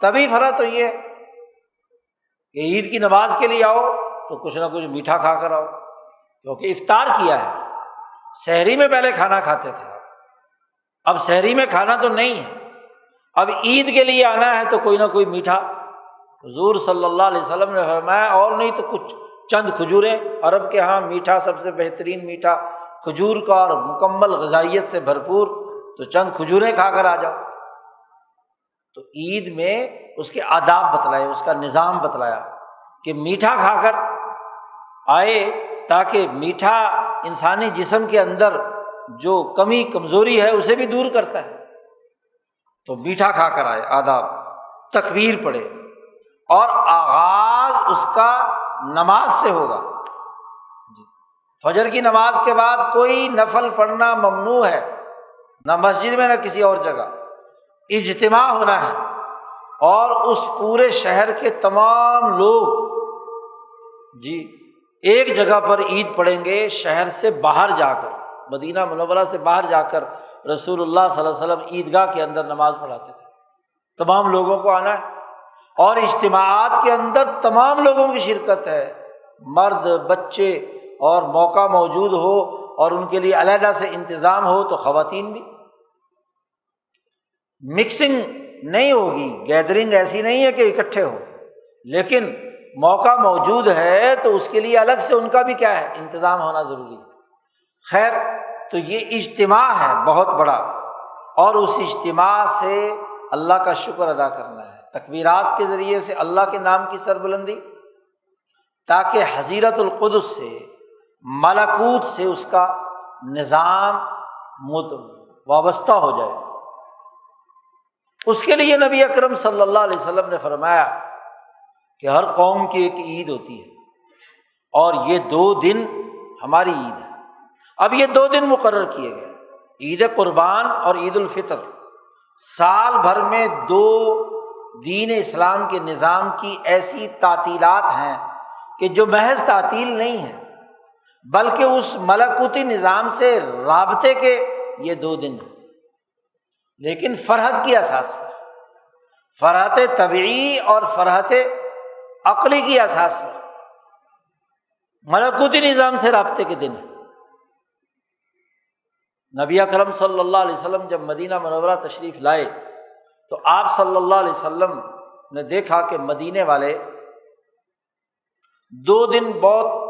[SPEAKER 1] طبیعی فرح تو یہ ہے کہ عید کی نماز کے لیے آؤ تو کچھ نہ کچھ میٹھا کھا کر آؤ، کیونکہ افطار کیا ہے۔ سحری میں پہلے کھانا کھاتے تھے، اب سحری میں کھانا تو نہیں ہے، اب عید کے لیے آنا ہے تو کوئی نہ کوئی میٹھا۔ حضور صلی اللہ علیہ وسلم نے فرمایا اور نہیں تو کچھ چند کھجوریں، عرب کے ہاں میٹھا سب سے بہترین میٹھا کھجور کا، اور مکمل غذائیت سے بھرپور، تو چند کھجوریں کھا کر آ جاؤ۔ تو عید میں اس کے آداب بتلائے، اس کا نظام بتلایا کہ میٹھا کھا کر آئے تاکہ میٹھا انسانی جسم کے اندر جو کمی کمزوری ہے اسے بھی دور کرتا ہے، تو میٹھا کھا کر آئے، آداب، تکبیر پڑھے، اور آغاز اس کا نماز سے ہوگا۔ فجر کی نماز کے بعد کوئی نفل پڑھنا ممنوع ہے، نہ مسجد میں نہ کسی اور جگہ، اجتماع ہونا ہے، اور اس پورے شہر کے تمام لوگ ایک جگہ پر عید پڑھیں گے، شہر سے باہر جا کر، مدینہ منورہ سے باہر جا کر رسول اللہ صلی اللہ علیہ وسلم عیدگاہ کے اندر نماز پڑھاتے تھے۔ تمام لوگوں کو آنا ہے، اور اجتماعات کے اندر تمام لوگوں کی شرکت ہے، مرد، بچے، اور موقع موجود ہو اور ان کے لیے علیحدہ سے انتظام ہو تو خواتین بھی۔ مکسنگ نہیں ہوگی، گیدرنگ ایسی نہیں ہے کہ اکٹھے ہو، لیکن موقع موجود ہے تو اس کے لیے الگ سے ان کا بھی کیا ہے، انتظام ہونا ضروری ہے۔ خیر، تو یہ اجتماع ہے بہت بڑا، اور اس اجتماع سے اللہ کا شکر ادا کرنا ہے، تکبیرات کے ذریعے سے اللہ کے نام کی سربلندی، تاکہ حضیرت القدس سے، ملکوت سے اس کا نظام وابستہ ہو جائے۔ اس کے لیے نبی اکرم صلی اللہ علیہ وسلم نے فرمایا کہ ہر قوم کی ایک عید ہوتی ہے، اور یہ 2 دن ہماری عید ہے۔ اب یہ 2 دن مقرر کیے گئے، عید قربان اور عید الفطر۔ سال بھر میں 2 دین اسلام کے نظام کی ایسی تعطیلات ہیں کہ جو محض تعطیل نہیں ہیں، بلکہ اس ملکوتی نظام سے رابطے کے یہ 2 دن ہیں، لیکن فرحت کی اساس پر، فرحت طبعی اور فرحت عقلی کی اساس پر، ملکوتی نظام سے رابطے کے دن ہیں۔ نبی اکرم صلی اللہ علیہ وسلم جب مدینہ منورہ تشریف لائے تو آپ صلی اللہ علیہ وسلم نے دیکھا کہ مدینے والے 2 دن بہت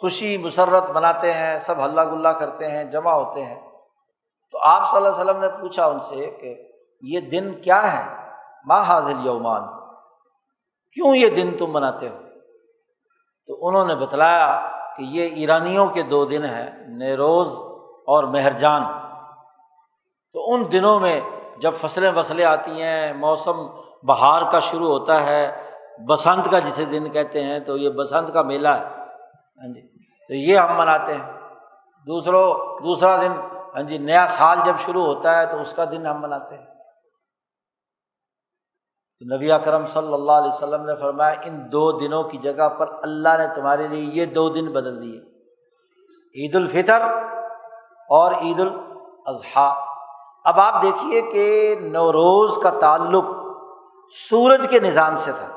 [SPEAKER 1] خوشی مسرت مناتے ہیں، سب ہلہ گلا کرتے ہیں، جمع ہوتے ہیں۔ تو آپ صلی اللہ علیہ وسلم نے پوچھا ان سے کہ یہ دن کیا ہے، ما ھذا الیومان، کیوں یہ دن تم مناتے ہو؟ تو انہوں نے بتلایا کہ یہ ایرانیوں کے 2 دن ہیں، نیروز اور مہرجان۔ تو ان دنوں میں جب فصلیں آتی ہیں، موسم بہار کا شروع ہوتا ہے، بسنت کا جسے دن کہتے ہیں، تو یہ بسنت کا میلہ ہے، تو یہ ہم مناتے ہیں۔ دوسرا دن نیا سال جب شروع ہوتا ہے تو اس کا دن ہم مناتے ہیں۔ تو نبی اکرم صلی اللہ علیہ وسلم نے فرمایا ان 2 دنوں کی جگہ پر اللہ نے تمہارے لیے یہ 2 دن بدل دیے، عید الفطر اور عید الاضحیٰ۔ اب آپ دیکھیے کہ نوروز کا تعلق سورج کے نظام سے تھا،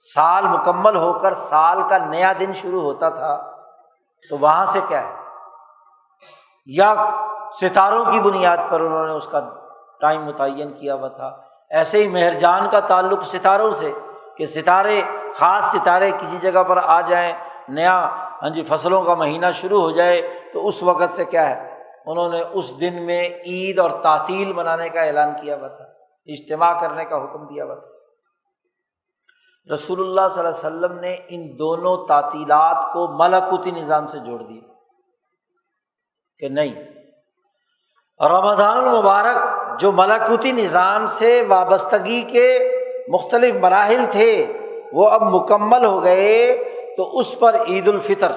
[SPEAKER 1] سال مکمل ہو کر سال کا نیا دن شروع ہوتا تھا، تو وہاں سے کیا ہے، یا ستاروں کی بنیاد پر انہوں نے اس کا ٹائم متعین کیا ہوا تھا۔ ایسے ہی مہرجان کا تعلق ستاروں سے، کہ ستارے، خاص ستارے کسی جگہ پر آ جائیں، نیا فصلوں کا مہینہ شروع ہو جائے، تو اس وقت سے کیا ہے، انہوں نے اس دن میں عید اور تعطیل منانے کا اعلان کیا ہوا تھا، اجتماع کرنے کا حکم دیا ہوا تھا۔ رسول اللہ صلی اللہ علیہ وسلم نے ان دونوں تعطیلات کو ملکوتی نظام سے جوڑ دیا کہ نہیں، رمضان المبارک جو ملکوتی نظام سے وابستگی کے مختلف مراحل تھے وہ اب مکمل ہو گئے، تو اس پر عید الفطر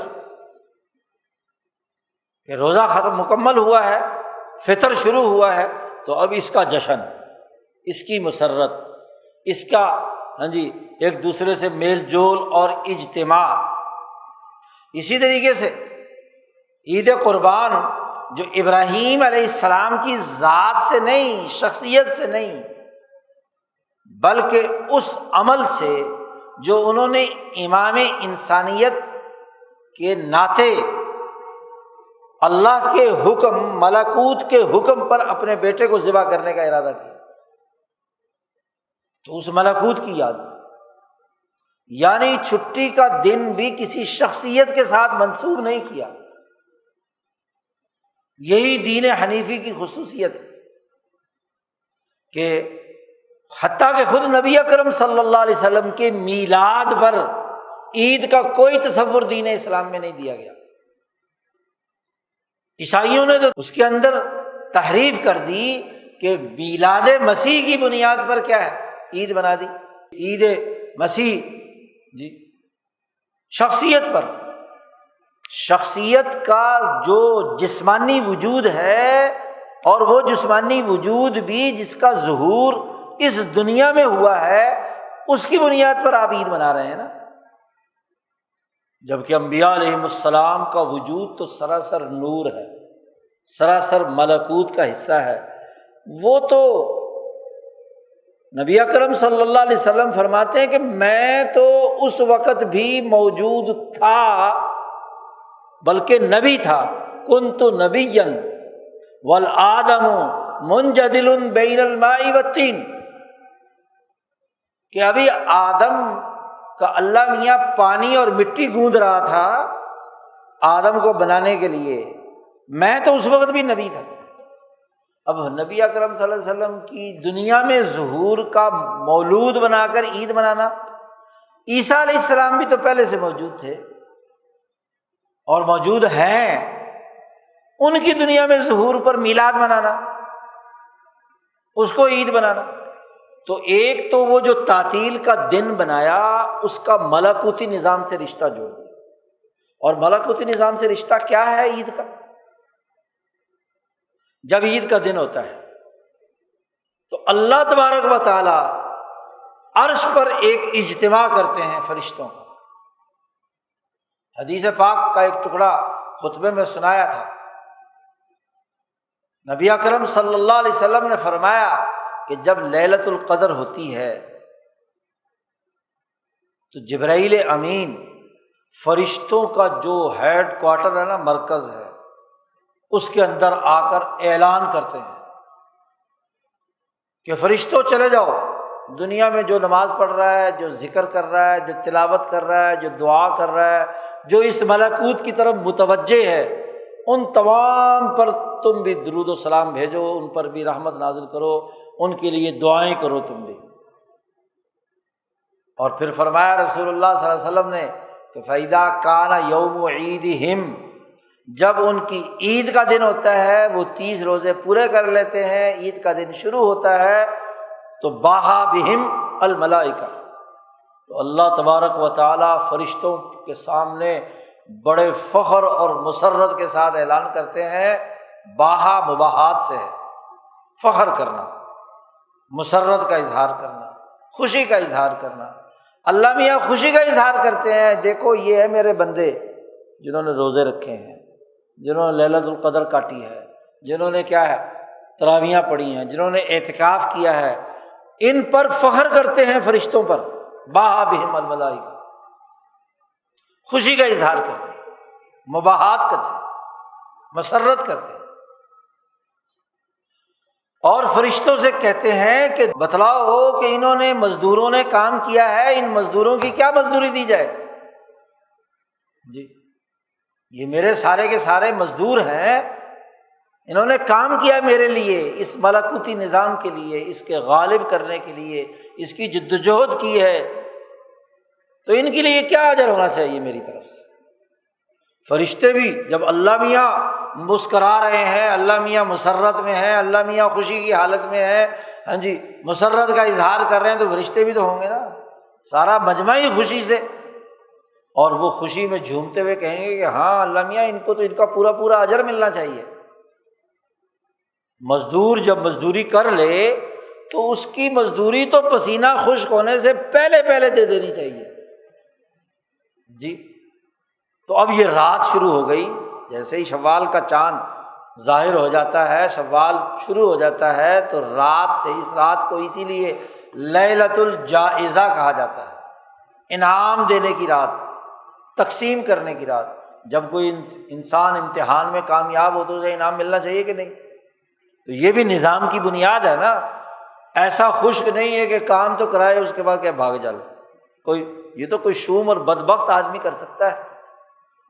[SPEAKER 1] کہ روزہ ختم مکمل ہوا ہے، فطر شروع ہوا ہے، تو اب اس کا جشن، اس کی مسرت، اس کا ایک دوسرے سے میل جول اور اجتماع۔ اسی طریقے سے عید قربان جو ابراہیم علیہ السلام کی ذات سے نہیں، شخصیت سے نہیں، بلکہ اس عمل سے جو انہوں نے امام انسانیت کے ناطے اللہ کے حکم، ملکوت کے حکم پر اپنے بیٹے کو ذبح کرنے کا ارادہ کیا، تو اس ملکوت کی یاد، یعنی چھٹی کا دن بھی کسی شخصیت کے ساتھ منسوب نہیں کیا۔ یہی دین حنیفی کی خصوصیت ہے کہ حتیٰ کہ خود نبی اکرم صلی اللہ علیہ وسلم کے میلاد پر عید کا کوئی تصور دین اسلام میں نہیں دیا گیا۔ عیسائیوں نے تو اس کے اندر تحریف کر دی کہ میلاد مسیح کی بنیاد پر کیا ہے عید بنا دی، عید مسیح جی شخصیت پر، شخصیت کا جو جسمانی وجود ہے، اور وہ جسمانی وجود بھی جس کا ظہور اس دنیا میں ہوا ہے، اس کی بنیاد پر آپ عید منا رہے ہیں نا، جبکہ انبیاء علیہم السلام کا وجود تو سراسر نور ہے، سراسر ملکوت کا حصہ ہے۔ وہ تو نبی اکرم صلی اللہ علیہ وسلم فرماتے ہیں کہ میں تو اس وقت بھی موجود تھا، بلکہ نبی تھا، کنت نبیا والآدم منجدل بین الماء والطین، کہ ابھی آدم کا اللہ میاں پانی اور مٹی گوندھ رہا تھا آدم کو بنانے کے لیے، میں تو اس وقت بھی نبی تھا۔ اب نبی اکرم صلی اللہ علیہ وسلم کی دنیا میں ظہور کا مولود بنا کر عید منانا، عیسیٰ علیہ السلام بھی تو پہلے سے موجود تھے اور موجود ہیں، ان کی دنیا میں ظہور پر میلاد منانا، اس کو عید بنانا، تو ایک تو وہ جو تعطیل کا دن بنایا اس کا ملکوتی نظام سے رشتہ جوڑ دیا، اور ملکوتی نظام سے رشتہ کیا ہے عید کا؟ جب عید کا دن ہوتا ہے تو اللہ تبارک و تعالی عرش پر ایک اجتماع کرتے ہیں فرشتوں کا۔ حدیث پاک کا ایک ٹکڑا خطبے میں سنایا تھا، نبی اکرم صلی اللہ علیہ وسلم نے فرمایا کہ جب لیلۃ القدر ہوتی ہے تو جبرائیل امین فرشتوں کا جو ہیڈ کوارٹر ہے نا، مرکز ہے، اس کے اندر آ کر اعلان کرتے ہیں کہ فرشتوں چلے جاؤ، دنیا میں جو نماز پڑھ رہا ہے، جو ذکر کر رہا ہے، جو تلاوت کر رہا ہے، جو دعا کر رہا ہے، جو اس ملکوت کی طرف متوجہ ہے، ان تمام پر تم بھی درود و سلام بھیجو، ان پر بھی رحمت نازل کرو، ان کے لیے دعائیں کرو تم بھی۔ اور پھر فرمایا رسول اللہ صلی اللہ علیہ وسلم نے کہ فَإِذَا كَانَ يَوْمُ عِيدِهِمْ، جب ان کی عید کا دن ہوتا ہے، وہ 30 روزے پورے کر لیتے ہیں، عید کا دن شروع ہوتا ہے تو باہا بہم الملائکہ، تو اللہ تبارک و تعالیٰ فرشتوں کے سامنے بڑے فخر اور مسرت کے ساتھ اعلان کرتے ہیں۔ باہا مباحات سے ہے، فخر کرنا، مسرت کا اظہار کرنا، خوشی کا اظہار کرنا۔ اللہ میاں خوشی کا اظہار کرتے ہیں، دیکھو یہ ہے میرے بندے جنہوں نے روزے رکھے ہیں، جنہوں نے لیلۃ القدر کاٹی ہے، جنہوں نے کیا ہے تراویحیں پڑھی ہیں، جنہوں نے اعتکاف کیا ہے، ان پر فخر کرتے ہیں فرشتوں پر، باہا بہم الملائکہ، خوشی کا اظہار کرتے ہیں، مباحات کرتے ہیں، مسرت کرتے ہیں، اور فرشتوں سے کہتے ہیں کہ بتلاؤ کہ انہوں نے مزدوروں نے کام کیا ہے، ان مزدوروں کی کیا مزدوری دی جائے؟ جی یہ میرے سارے کے سارے مزدور ہیں، انہوں نے کام کیا میرے لیے، اس ملکوتی نظام کے لیے، اس کے غالب کرنے کے لیے اس کی جدوجہد کی ہے، تو ان کے لیے کیا اجر ہونا چاہیے میری طرف سے۔ فرشتے بھی جب اللہ میاں مسکرا رہے ہیں، اللہ میاں مسرت میں ہیں، اللہ میاں خوشی کی حالت میں ہے، ہاں جی مسرت کا اظہار کر رہے ہیں، تو فرشتے بھی تو ہوں گے نا، سارا مجمع ہی خوشی سے، اور وہ خوشی میں جھومتے ہوئے کہیں گے کہ ہاں اللہ میاں ان کو تو ان کا پورا پورا اجر ملنا چاہیے۔ مزدور جب مزدوری کر لے تو اس کی مزدوری تو پسینہ خشک ہونے سے پہلے پہلے دے دینی چاہیے جی۔ تو اب یہ رات شروع ہو گئی، جیسے ہی شوال کا چاند ظاہر ہو جاتا ہے، شوال شروع ہو جاتا ہے، تو رات سے اس رات کو اسی لیے لیلۃ الجائزہ کہا جاتا ہے، انعام دینے کی رات، تقسیم کرنے کی رات۔ جب کوئی انسان امتحان میں کامیاب ہو تو اسے انعام ملنا چاہیے کہ نہیں؟ تو یہ بھی نظام کی بنیاد ہے نا، ایسا خشک نہیں ہے کہ کام تو کرائے اس کے بعد کیا بھاگ جائے کوئی، یہ تو کوئی شوم اور بدبخت آدمی کر سکتا ہے،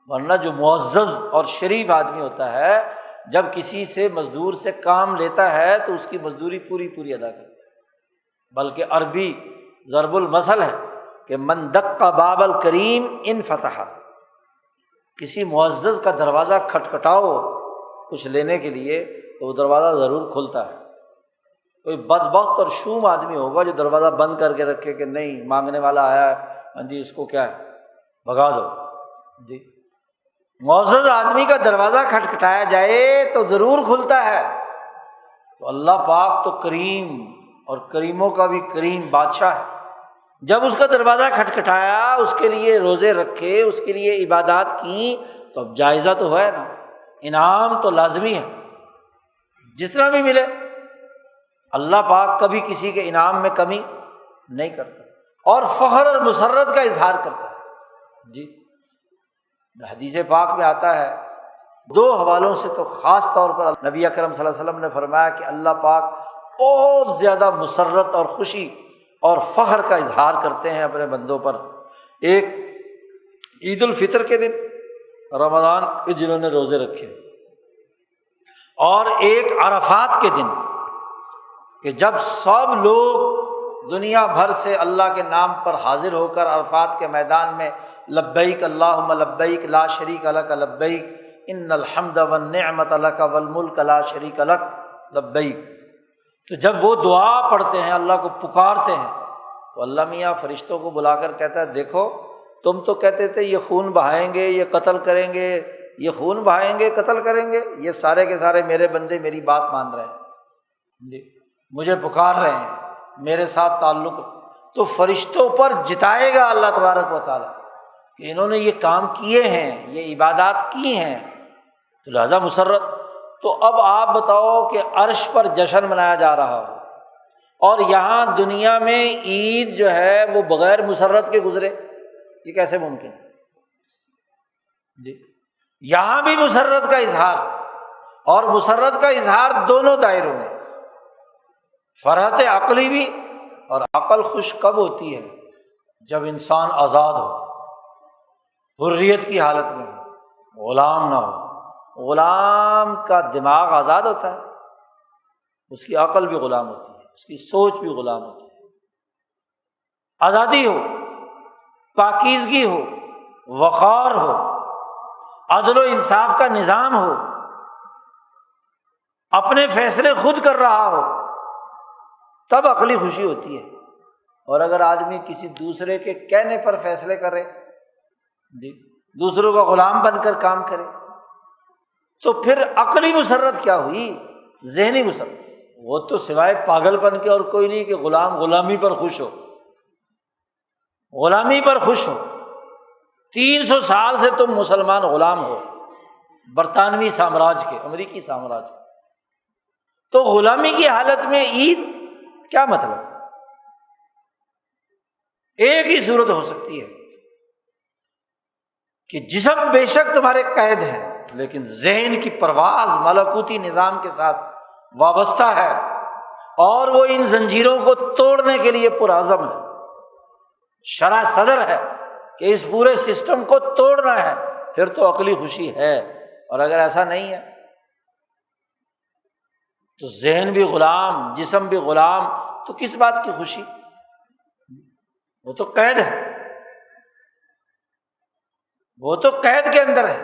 [SPEAKER 1] ورنہ جو معزز اور شریف آدمی ہوتا ہے جب کسی سے مزدور سے کام لیتا ہے تو اس کی مزدوری پوری پوری ادا کرتا ہے بلکہ عربی ضرب المثل ہے کہ من دق باب الکریم ان فتح، کسی معزز کا دروازہ کھٹکھٹاؤ کچھ لینے کے لیے تو وہ دروازہ ضرور کھلتا ہے۔ کوئی بدبخت اور شوم آدمی ہوگا جو دروازہ بند کر کے رکھے کہ نہیں مانگنے والا آیا ہے، ہاں جی اس کو کیا ہے بھگا دو جی۔ معزز آدمی کا دروازہ کھٹکھٹایا جائے تو ضرور کھلتا ہے۔ تو اللہ پاک تو کریم اور کریموں کا بھی کریم بادشاہ ہے، جب اس کا دروازہ کھٹکھٹایا، اس کے لیے روزے رکھے، اس کے لیے عبادات کی، تو اب جائزہ تو ہے نا، انعام تو لازمی ہے جتنا بھی ملے۔ اللہ پاک کبھی کسی کے انعام میں کمی نہیں کرتا اور فخر اور مسرت کا اظہار کرتا ہے جی۔ حدیث پاک میں آتا ہے، دو حوالوں سے تو خاص طور پر نبی اکرم صلی اللہ علیہ وسلم نے فرمایا کہ اللہ پاک بہت زیادہ مسرت اور خوشی اور فخر کا اظہار کرتے ہیں اپنے بندوں پر۔ ایک عید الفطر کے دن، رمضان کے جنہوں نے روزے رکھے، اور ایک عرفات کے دن کہ جب سب لوگ دنیا بھر سے اللہ کے نام پر حاضر ہو کر عرفات کے میدان میں لبیک اللہم لبیک لا شریک لک لبیک ان الحمد والنعمت لک والملک لا شریک لک لبیک، تو جب وہ دعا پڑھتے ہیں، اللہ کو پکارتے ہیں، تو اللہ میاں فرشتوں کو بلا کر کہتا ہے دیکھو تم تو کہتے تھے یہ خون بہائیں گے، یہ قتل کریں گے، یہ خون بہائیں گے، قتل کریں گے، یہ سارے کے سارے میرے بندے میری بات مان رہے ہیں جی، مجھے پکار رہے ہیں، میرے ساتھ تعلق۔ تو فرشتوں پر جتائے گا اللہ تبارک و تعالیٰ کہ انہوں نے یہ کام کیے ہیں، یہ عبادات کی ہیں، تو لہذا مسرت۔ تو اب آپ بتاؤ کہ عرش پر جشن منایا جا رہا ہو اور یہاں دنیا میں عید جو ہے وہ بغیر مسرت کے گزرے، یہ کیسے ممکن ہے جی؟ یہاں بھی مسرت کا اظہار، اور مسرت کا اظہار دونوں دائروں میں، فرحت عقلی بھی، اور عقل خوش کب ہوتی ہے؟ جب انسان آزاد ہو، حریت کی حالت میں ہو، غلام نہ ہو۔ غلام کا دماغ آزاد ہوتا ہے، اس کی عقل بھی غلام ہوتی ہے، اس کی سوچ بھی غلام ہوتی ہے۔ آزادی ہو، پاکیزگی ہو، وقار ہو، عدل و انصاف کا نظام ہو، اپنے فیصلے خود کر رہا ہو، تب عقلی خوشی ہوتی ہے۔ اور اگر آدمی کسی دوسرے کے کہنے پر فیصلے کرے جی، دوسروں کا غلام بن کر کام کرے، تو پھر عقلی مسرت کیا ہوئی؟ ذہنی مسرت۔ وہ تو سوائے پاگل پن کے اور کوئی نہیں کہ غلامی پر خوش ہو، غلامی پر خوش ہو۔ 300 سال سے تم مسلمان غلام ہو برطانوی سامراج کے، امریکی سامراج کے، تو غلامی کی حالت میں عید کیا مطلب؟ ایک ہی صورت ہو سکتی ہے کہ جسم بے شک تمہارے قید ہے، لیکن ذہن کی پرواز ملکوتی نظام کے ساتھ وابستہ ہے، اور وہ ان زنجیروں کو توڑنے کے لیے پرعزم ہے، شرح صدر ہے کہ اس پورے سسٹم کو توڑنا ہے، پھر تو عقلی خوشی ہے۔ اور اگر ایسا نہیں ہے تو ذہن بھی غلام، جسم بھی غلام، تو کس بات کی خوشی؟ وہ تو قید ہے، وہ تو قید کے اندر ہے،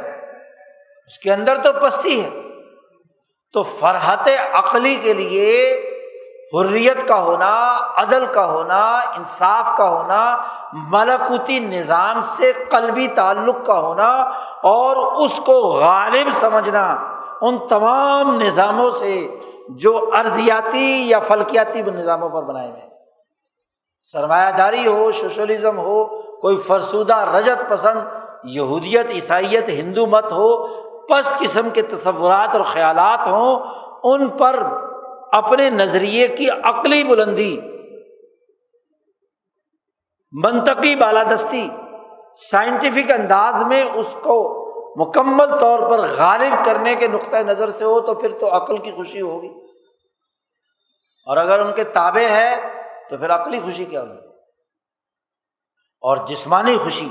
[SPEAKER 1] اس کے اندر تو پستی ہے۔ تو فرحت عقلی کے لیے حریت کا ہونا، عدل کا ہونا، انصاف کا ہونا، ملکوتی نظام سے قلبی تعلق کا ہونا، اور اس کو غالب سمجھنا ان تمام نظاموں سے جو ارضیاتی یا فلکیاتی نظاموں پر بنائے گئے، سرمایہ داری ہو، سوشلزم ہو، کوئی فرسودہ رجت پسند یہودیت، عیسائیت، ہندو مت ہو، پست قسم کے تصورات اور خیالات ہوں، ان پر اپنے نظریے کی عقلی بلندی، منطقی بالادستی، سائنٹیفک انداز میں اس کو مکمل طور پر غالب کرنے کے نقطۂ نظر سے ہو، تو پھر تو عقل کی خوشی ہوگی۔ اور اگر ان کے تابع ہے تو پھر عقلی خوشی کیا ہوگی؟ اور جسمانی خوشی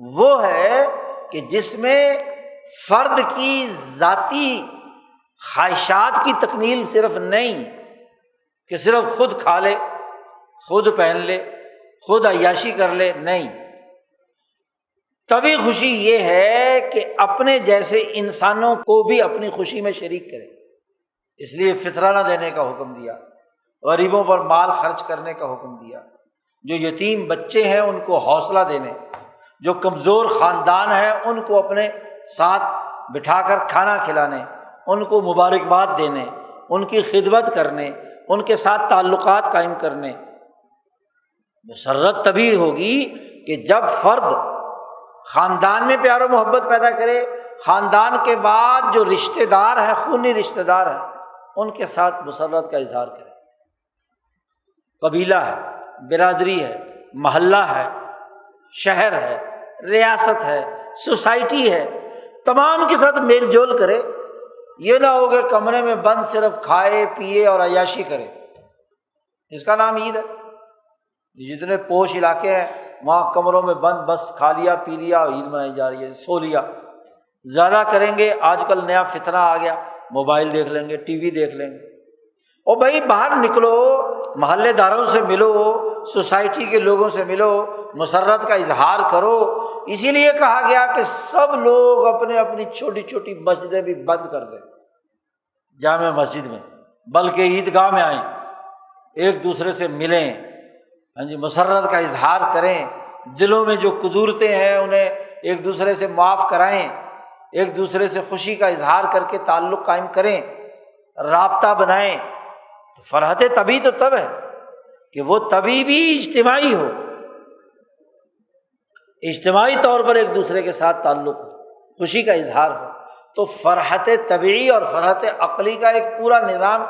[SPEAKER 1] وہ ہے کہ جس میں فرد کی ذاتی خواہشات کی تکمیل صرف نہیں کہ صرف خود کھا لے، خود پہن لے، خود عیاشی کر لے، نہیں۔ تبھی خوشی یہ ہے کہ اپنے جیسے انسانوں کو بھی اپنی خوشی میں شریک کرے۔ اس لیے فطرانہ دینے کا حکم دیا، غریبوں پر مال خرچ کرنے کا حکم دیا، جو یتیم بچے ہیں ان کو حوصلہ دینے، جو کمزور خاندان ہیں ان کو اپنے ساتھ بٹھا کر کھانا کھلانے، ان کو مبارکباد دینے، ان کی خدمت کرنے، ان کے ساتھ تعلقات قائم کرنے۔ مسرت تبھی ہوگی کہ جب فرد خاندان میں پیار و محبت پیدا کرے، خاندان کے بعد جو رشتہ دار ہیں، خونی رشتہ دار ہیں، ان کے ساتھ مسرت کا اظہار کرے۔ قبیلہ ہے، برادری ہے، محلہ ہے، شہر ہے، ریاست ہے، سوسائٹی ہے، تمام کے ساتھ میل جول کرے۔ یہ نہ ہو کہ کمرے میں بند صرف کھائے پیے اور عیاشی کرے، اس کا نام عید ہے۔ جتنے پوش علاقے ہیں وہاں کمروں میں بند بس کھا لیا پی لیا، عید منائی جا رہی ہے، سو لیا۔ زیادہ کریں گے، آج کل نیا فتنہ آ گیا، موبائل دیکھ لیں گے، ٹی وی دیکھ لیں گے۔ اور بھائی باہر نکلو، محلے داروں سے ملو، سوسائٹی کے لوگوں سے ملو، مسرت کا اظہار کرو۔ اسی لیے کہا گیا کہ سب لوگ اپنے اپنی چھوٹی چھوٹی مسجدیں بھی بند کر دیں، جامع مسجد میں، بلکہ عیدگاہ میں آئیں، ایک دوسرے سے ملیں، ہاں جی، مسرت کا اظہار کریں، دلوں میں جو قدورتیں ہیں انہیں ایک دوسرے سے معاف کرائیں، ایک دوسرے سے خوشی کا اظہار کر کے تعلق قائم کریں، رابطہ بنائیں۔ تو فرحت تبھی تو تب ہے کہ وہ تبھی بھی اجتماعی ہو، اجتماعی طور پر ایک دوسرے کے ساتھ تعلق ہو، خوشی کا اظہار ہو۔ تو فرحت طبعی اور فرحت عقلی کا ایک پورا نظام۔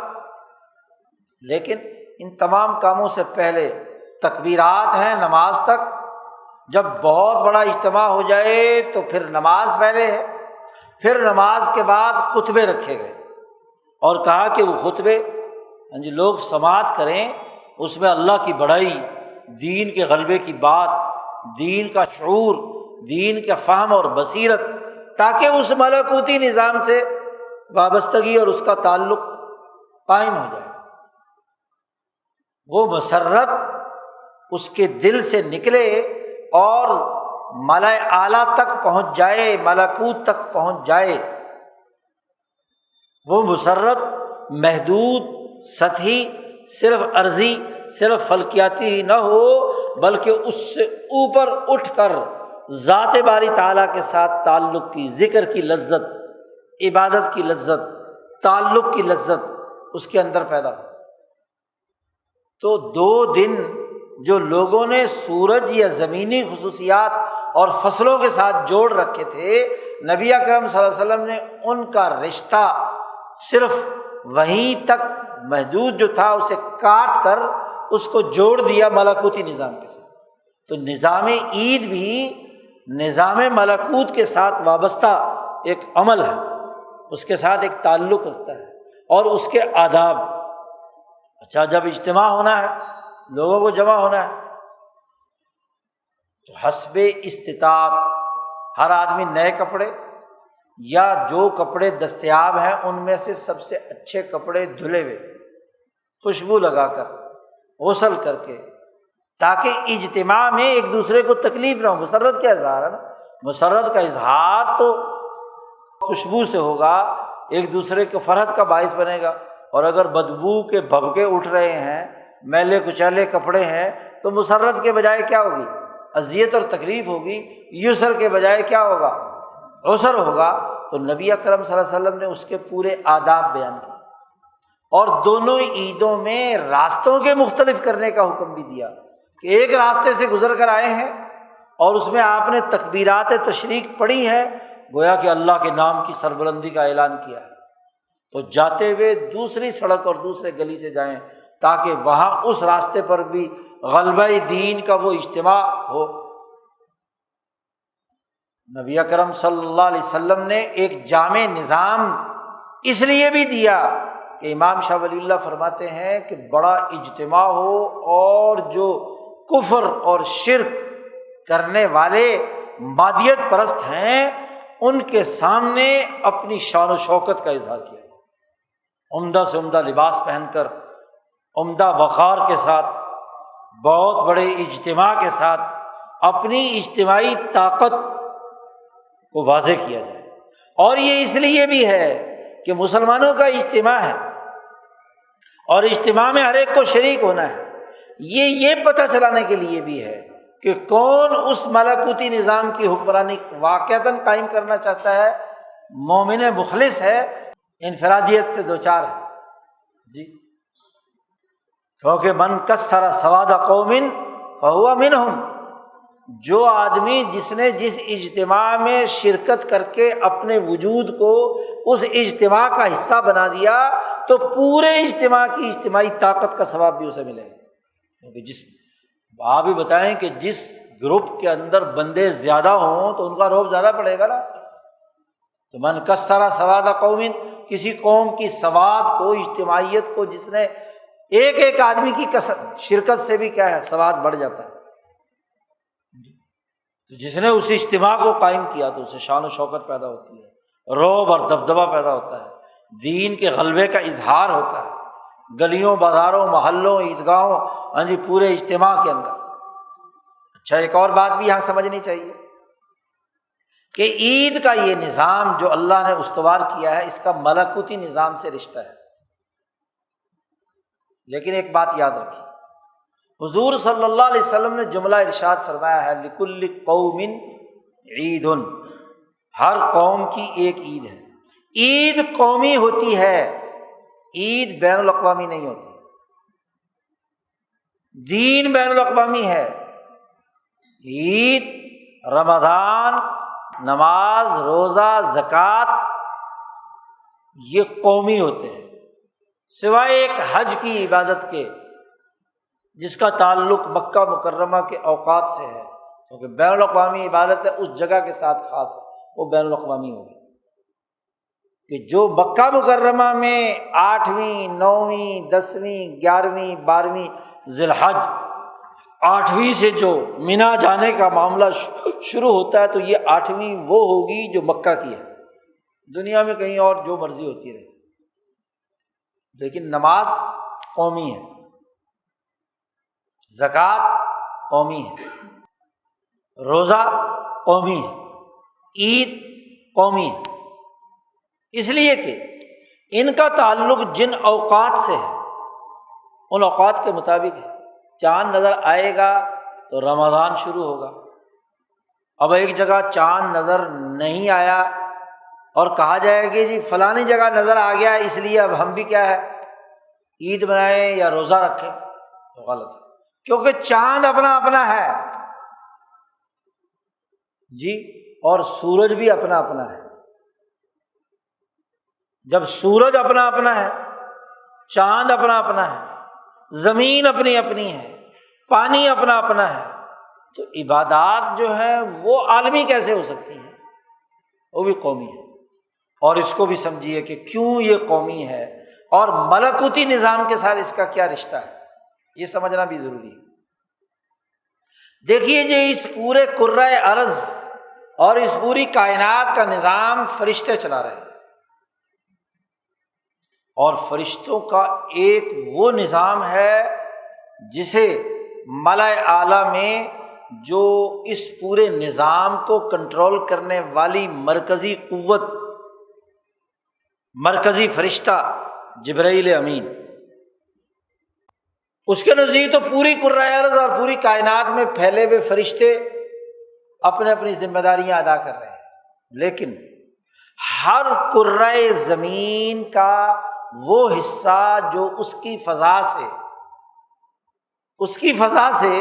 [SPEAKER 1] لیکن ان تمام کاموں سے پہلے تکبیرات ہیں نماز تک۔ جب بہت بڑا اجتماع ہو جائے تو پھر نماز پہلے ہے، پھر نماز کے بعد خطبے رکھے گئے اور کہا کہ وہ خطبے لوگ سماعت کریں، اس میں اللہ کی بڑائی، دین کے غلبے کی بات، دین کا شعور، دین کا فہم اور بصیرت، تاکہ اس ملکوتی نظام سے وابستگی اور اس کا تعلق قائم ہو جائے۔ وہ مسرت اس کے دل سے نکلے اور ملائے اعلیٰ تک پہنچ جائے، ملکوت تک پہنچ جائے۔ وہ مسرت محدود، سطحی، صرف عرضی، صرف فلکیاتی ہی نہ ہو، بلکہ اس سے اوپر اٹھ کر ذات باری تعالیٰ کے ساتھ تعلق کی، ذکر کی لذت، عبادت کی لذت، تعلق کی لذت اس کے اندر پیدا ہو۔ تو 2 دن جو لوگوں نے سورج یا زمینی خصوصیات اور فصلوں کے ساتھ جوڑ رکھے تھے، نبی اکرم صلی اللہ علیہ وسلم نے ان کا رشتہ صرف وہیں تک محدود جو تھا اسے کاٹ کر اس کو جوڑ دیا ملکوتی نظام کے ساتھ۔ تو نظام عید بھی نظام ملکوت کے ساتھ وابستہ ایک عمل ہے، اس کے ساتھ ایک تعلق رکھتا ہے اور اس کے آداب۔ اچھا، جب اجتماع ہونا ہے، لوگوں کو جمع ہونا ہے، تو حسب استطاعت ہر آدمی نئے کپڑے یا جو کپڑے دستیاب ہیں ان میں سے سب سے اچھے کپڑے دھلے ہوئے، خوشبو لگا کر، غسل کر کے، تاکہ اجتماع میں ایک دوسرے کو تکلیف نہ ہو۔ مسرت کا اظہار ہے نا، مسرت کا اظہار تو خوشبو سے ہوگا، ایک دوسرے کو فرحت کا باعث بنے گا۔ اور اگر بدبو کے بھبکے اٹھ رہے ہیں، میلے کچیلے کپڑے ہیں، تو مسرت کے بجائے کیا ہوگی؟ اذیت اور تکلیف ہوگی۔ یسر کے بجائے کیا ہوگا؟ عسر ہوگا۔ تو نبی اکرم صلی اللہ علیہ وسلم نے اس کے پورے آداب بیان کیے، اور دونوں عیدوں میں راستوں کے مختلف کرنے کا حکم بھی دیا کہ ایک راستے سے گزر کر آئے ہیں اور اس میں آپ نے تکبیرات تشریق پڑھی ہیں، گویا کہ اللہ کے نام کی سربلندی کا اعلان کیا ہے، تو جاتے ہوئے دوسری سڑک اور دوسرے گلی سے جائیں تاکہ وہاں اس راستے پر بھی غلبہ دین کا وہ اجتماع ہو۔ نبی اکرم صلی اللہ علیہ وسلم نے ایک جامع نظام اس لیے بھی دیا کہ امام شاہ ولی اللہ فرماتے ہیں کہ بڑا اجتماع ہو اور جو کفر اور شرک کرنے والے مادیت پرست ہیں ان کے سامنے اپنی شان و شوکت کا اظہار کیا، عمدہ سے عمدہ لباس پہن کر، عمدہ وقار کے ساتھ بہت بڑے اجتماع کے ساتھ اپنی اجتماعی طاقت کو واضح کیا جائے۔ اور یہ اس لیے بھی ہے کہ مسلمانوں کا اجتماع ہے اور اجتماع میں ہر ایک کو شریک ہونا ہے، یہ پتہ چلانے کے لیے بھی ہے کہ کون اس ملکوتی نظام کی حکمرانی واقعتاً قائم کرنا چاہتا ہے، مومن مخلص ہے، انفرادیت سے دوچار ہے جی، کیونکہ من کسر سواد قوم فہو منہم، جو آدمی جس نے جس اجتماع میں شرکت کر کے اپنے وجود کو اس اجتماع کا حصہ بنا دیا تو پورے اجتماع کی اجتماعی طاقت کا ثواب بھی اسے ملے گا۔ کیونکہ آپ بھی بتائیں کہ جس گروپ کے اندر بندے زیادہ ہوں تو ان کا رعب زیادہ پڑے گا نا۔ تو من کسر سواد قوم، کسی قوم کی سواد کو، اجتماعیت کو جس نے ایک ایک آدمی کی شرکت سے بھی کیا ہے سواد بڑھ جاتا ہے، تو جس نے اس اجتماع کو قائم کیا تو اسے شان و شوکت پیدا ہوتی ہے، رعب اور دبدبہ پیدا ہوتا ہے، دین کے غلبے کا اظہار ہوتا ہے گلیوں بازاروں محلوں عیدگاہوں پورے اجتماع کے اندر۔ اچھا، ایک اور بات بھی یہاں سمجھنی چاہیے کہ عید کا یہ نظام جو اللہ نے استوار کیا ہے اس کا ملکوتی نظام سے رشتہ ہے، لیکن ایک بات یاد رکھیے، حضور صلی اللہ علیہ وسلم نے جملہ ارشاد فرمایا ہے لکل قوم عید، ہر قوم کی ایک عید ہے۔ عید قومی ہوتی ہے، عید بین الاقوامی نہیں ہوتی۔ دین بین الاقوامی ہے، عید، رمضان، نماز، روزہ، زکوٰۃ یہ قومی ہوتے ہیں، سوائے ایک حج کی عبادت کے جس کا تعلق مکہ مکرمہ کے اوقات سے ہے، کیونکہ بین الاقوامی عبادت ہے اس جگہ کے ساتھ خاص ہے، وہ بین الاقوامی ہوگی۔ کہ جو مکہ مکرمہ میں 8ویں 9ویں 10ویں 11ویں 12ویں ذی الحج 8ویں سے جو مینا جانے کا معاملہ شروع ہوتا ہے تو یہ 8ویں وہ ہوگی جو مکہ کی ہے، دنیا میں کہیں اور جو مرضی ہوتی رہے، لیکن نماز قومی ہے، زکوٰۃ قومی ہے، روزہ قومی ہے، عید قومی ہے، اس لیے کہ ان کا تعلق جن اوقات سے ہے ان اوقات کے مطابق ہے۔ چاند نظر آئے گا تو رمضان شروع ہوگا، اب ایک جگہ چاند نظر نہیں آیا اور کہا جائے کہ جی فلانی جگہ نظر آ گیا اس لیے اب ہم بھی کیا ہے عید منائیں یا روزہ رکھیں، تو غلط ہے، کیونکہ چاند اپنا اپنا ہے جی، اور سورج بھی اپنا اپنا ہے۔ جب سورج اپنا اپنا ہے، چاند اپنا اپنا ہے، زمین اپنی اپنی ہے، پانی اپنا اپنا ہے، تو عبادات جو ہے وہ عالمی کیسے ہو سکتی ہیں؟ وہ بھی قومی ہے۔ اور اس کو بھی سمجھیے کہ کیوں یہ قومی ہے اور ملکوتی نظام کے ساتھ اس کا کیا رشتہ ہے، یہ سمجھنا بھی ضروری ہے۔ دیکھیے جی، اس پورے کرۂ ارض اور اس پوری کائنات کا نظام فرشتے چلا رہے ہیں، اور فرشتوں کا ایک وہ نظام ہے جسے ملائے اعلیٰ میں جو اس پورے نظام کو کنٹرول کرنے والی مرکزی قوت، مرکزی فرشتہ جبرائیل امین، اس کے نزدیک تو پوری کرۂ ارض اور پوری کائنات میں پھیلے ہوئے فرشتے اپنے اپنی ذمہ داریاں ادا کر رہے ہیں، لیکن ہر کرۂ زمین کا وہ حصہ جو اس کی فضا سے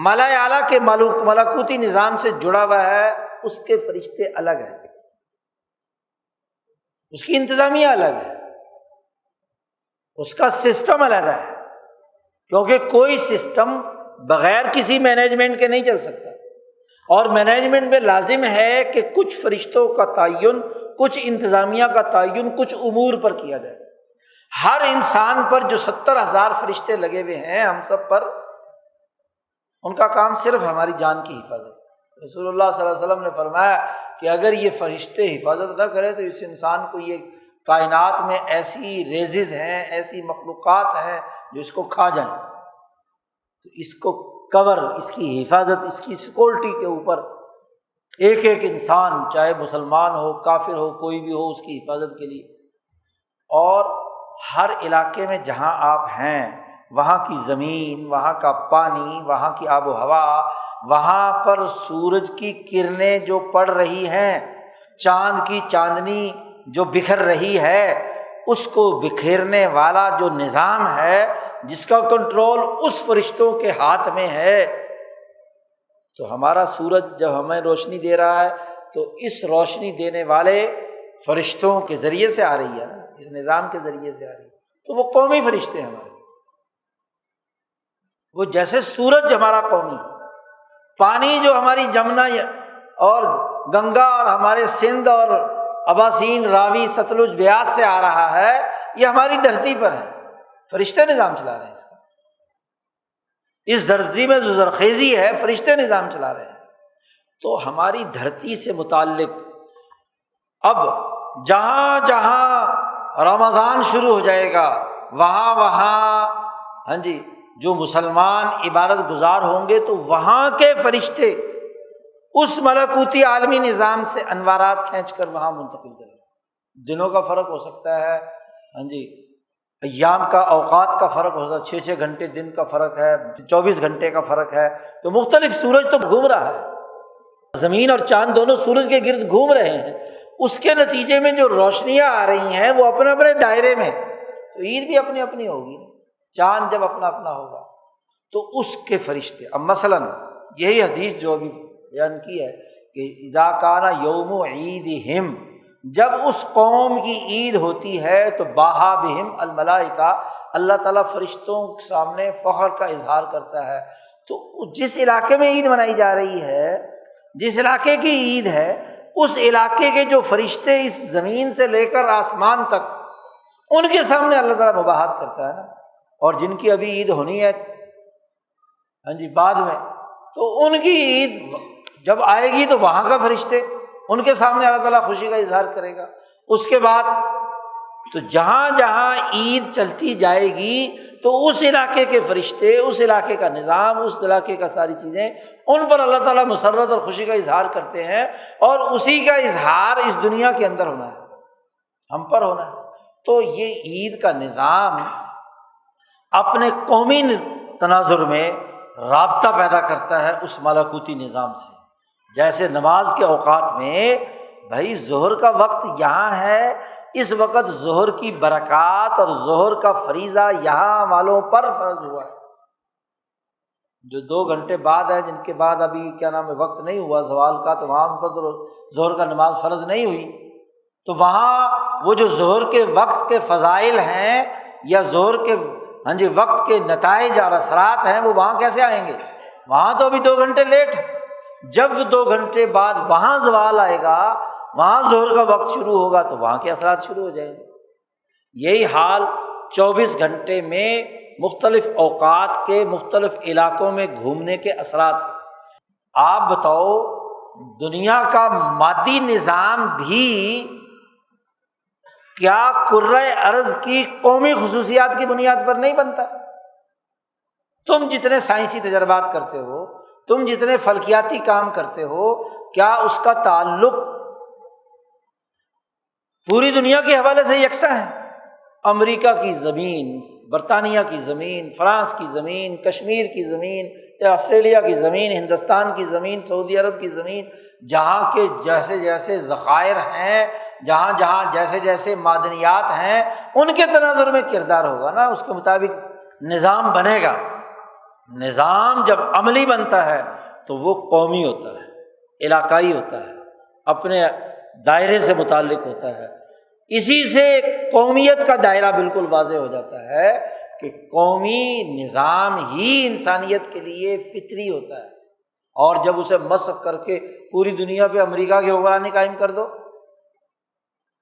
[SPEAKER 1] ملائے اعلیٰ کے ملکوتی نظام سے جڑا ہوا ہے، اس کے فرشتے الگ ہیں، اس کی انتظامیہ الگ ہے، اس کا سسٹم الگ ہے، کیونکہ کوئی سسٹم بغیر کسی مینجمنٹ کے نہیں چل سکتا، اور مینجمنٹ میں لازم ہے کہ کچھ فرشتوں کا تعین، کچھ انتظامیہ کا تعین کچھ امور پر کیا جائے۔ ہر انسان پر جو 70,000 فرشتے لگے ہوئے ہیں، ہم سب پر، ان کا کام صرف ہماری جان کی حفاظت۔ رسول اللہ صلی اللہ علیہ وسلم نے فرمایا کہ اگر یہ فرشتے حفاظت نہ کرے تو اس انسان کو، یہ کائنات میں ایسی ریزز ہیں، ایسی مخلوقات ہیں جو اس کو کھا جائیں۔ تو اس کو کور، اس کی حفاظت، اس کی سیکورٹی کے اوپر ایک ایک انسان، چاہے مسلمان ہو کافر ہو کوئی بھی ہو، اس کی حفاظت کے لیے۔ اور ہر علاقے میں جہاں آپ ہیں وہاں کی زمین، وہاں کا پانی، وہاں کی آب و ہوا، وہاں پر سورج کی کرنیں جو پڑ رہی ہیں، چاند کی چاندنی جو بکھر رہی ہے، اس کو بکھیرنے والا جو نظام ہے، جس کا کنٹرول اس فرشتوں کے ہاتھ میں ہے۔ تو ہمارا سورج جب ہمیں روشنی دے رہا ہے تو اس روشنی دینے والے فرشتوں کے ذریعے سے آ رہی ہے نا، اس نظام کے ذریعے سے آ رہی ہے۔ تو وہ قومی فرشتے ہیں ہمارے، وہ جیسے سورج ہمارا قومی، پانی جو ہماری جمنا اور گنگا اور ہمارے سندھ اور اباسین، راوی، ستلج، بیاس سے آ رہا ہے، یہ ہماری دھرتی پر ہے، فرشتے نظام چلا رہے ہیں اس کا۔ اس دھرتی میں جو زرخیزی ہے، فرشتے نظام چلا رہے ہیں۔ تو ہماری دھرتی سے متعلق اب جہاں جہاں رمضان شروع ہو جائے گا، وہاں وہاں جو مسلمان عبادت گزار ہوں گے تو وہاں کے فرشتے اس ملکوتی عالمی نظام سے انوارات کھینچ کر وہاں منتقل کریں گے۔ دنوں کا فرق ہو سکتا ہے، ایام کا، اوقات کا فرق ہو سکتا ہے، 6 گھنٹے دن کا فرق ہے، 24 گھنٹے کا فرق ہے، تو مختلف سورج تو گھوم رہا ہے، زمین اور چاند دونوں سورج کے گرد گھوم رہے ہیں، اس کے نتیجے میں جو روشنیاں آ رہی ہیں وہ اپنے اپنے دائرے میں، تو عید بھی اپنی اپنی ہوگی، چاند جب اپنا اپنا ہوگا تو اس کے فرشتے۔ اب مثلاً یہی حدیث جو ابھی بیان کی ہے کہ اذا کان یوم عیدہم، جب اس قوم کی عید ہوتی ہے تو باہا بہم الملائکہ، اللہ تعالیٰ فرشتوں کے سامنے فخر کا اظہار کرتا ہے۔ تو جس علاقے میں عید منائی جا رہی ہے، جس علاقے کی عید ہے، اس علاقے کے جو فرشتے اس زمین سے لے کر آسمان تک، ان کے سامنے اللہ تعالیٰ مباحثت کرتا ہے نا۔ اور جن کی ابھی عید ہونی ہے بعد میں، تو ان کی عید جب آئے گی تو وہاں کا فرشتے ان کے سامنے اللہ تعالیٰ خوشی کا اظہار کرے گا۔ اس کے بعد تو جہاں جہاں عید چلتی جائے گی تو اس علاقے کے فرشتے، اس علاقے کا نظام، اس علاقے کا ساری چیزیں، ان پر اللہ تعالیٰ مسرت اور خوشی کا اظہار کرتے ہیں، اور اسی کا اظہار اس دنیا کے اندر ہونا ہے، ہم پر ہونا ہے۔ تو یہ عید کا نظام اپنے قومی تناظر میں رابطہ پیدا کرتا ہے اس ملکوتی نظام سے۔ جیسے نماز کے اوقات میں بھائی ظہر کا وقت یہاں ہے، اس وقت ظہر کی برکات اور ظہر کا فریضہ یہاں والوں پر فرض ہوا ہے۔ جو 2 گھنٹے بعد ہے، جن کے بعد ابھی وقت نہیں ہوا زوال کا، تو وہاں پر ظہر کا نماز فرض نہیں ہوئی، تو وہاں وہ جو ظہر کے وقت کے فضائل ہیں یا ظہر کے وقت کے نتائج اور اثرات ہیں، وہ وہاں کیسے آئیں گے؟ وہاں تو ابھی 2 گھنٹے لیٹ ہے۔ جب 2 گھنٹے بعد وہاں زوال آئے گا، وہاں ظہر کا وقت شروع ہوگا، تو وہاں کے اثرات شروع ہو جائیں گے۔ یہی حال 24 گھنٹے میں مختلف اوقات کے مختلف علاقوں میں گھومنے کے اثرات۔ آپ بتاؤ، دنیا کا مادی نظام بھی کیا کرۂ ارض کی قومی خصوصیات کی بنیاد پر نہیں بنتا؟ تم جتنے سائنسی تجربات کرتے ہو، تم جتنے فلکیاتی کام کرتے ہو، کیا اس کا تعلق پوری دنیا کے حوالے سے یکساں ہے؟ امریکہ کی زمین، برطانیہ کی زمین، فرانس کی زمین، کشمیر کی زمین، آسٹریلیا کی زمین، ہندوستان کی زمین، سعودی عرب کی زمین، جہاں کے جیسے جیسے ذخائر ہیں، جہاں جہاں جیسے جیسے معدنیات ہیں، ان کے تناظر میں کردار ہوگا نا، اس کے مطابق نظام بنے گا۔ نظام جب عملی بنتا ہے تو وہ قومی ہوتا ہے، علاقائی ہوتا ہے، اپنے دائرے سے متعلق ہوتا ہے۔ اسی سے قومیت کا دائرہ بالکل واضح ہو جاتا ہے کہ قومی نظام ہی انسانیت کے لیے فطری ہوتا ہے، اور جب اسے مسخ کر کے پوری دنیا پہ امریکہ کی حکمرانی قائم کر دو،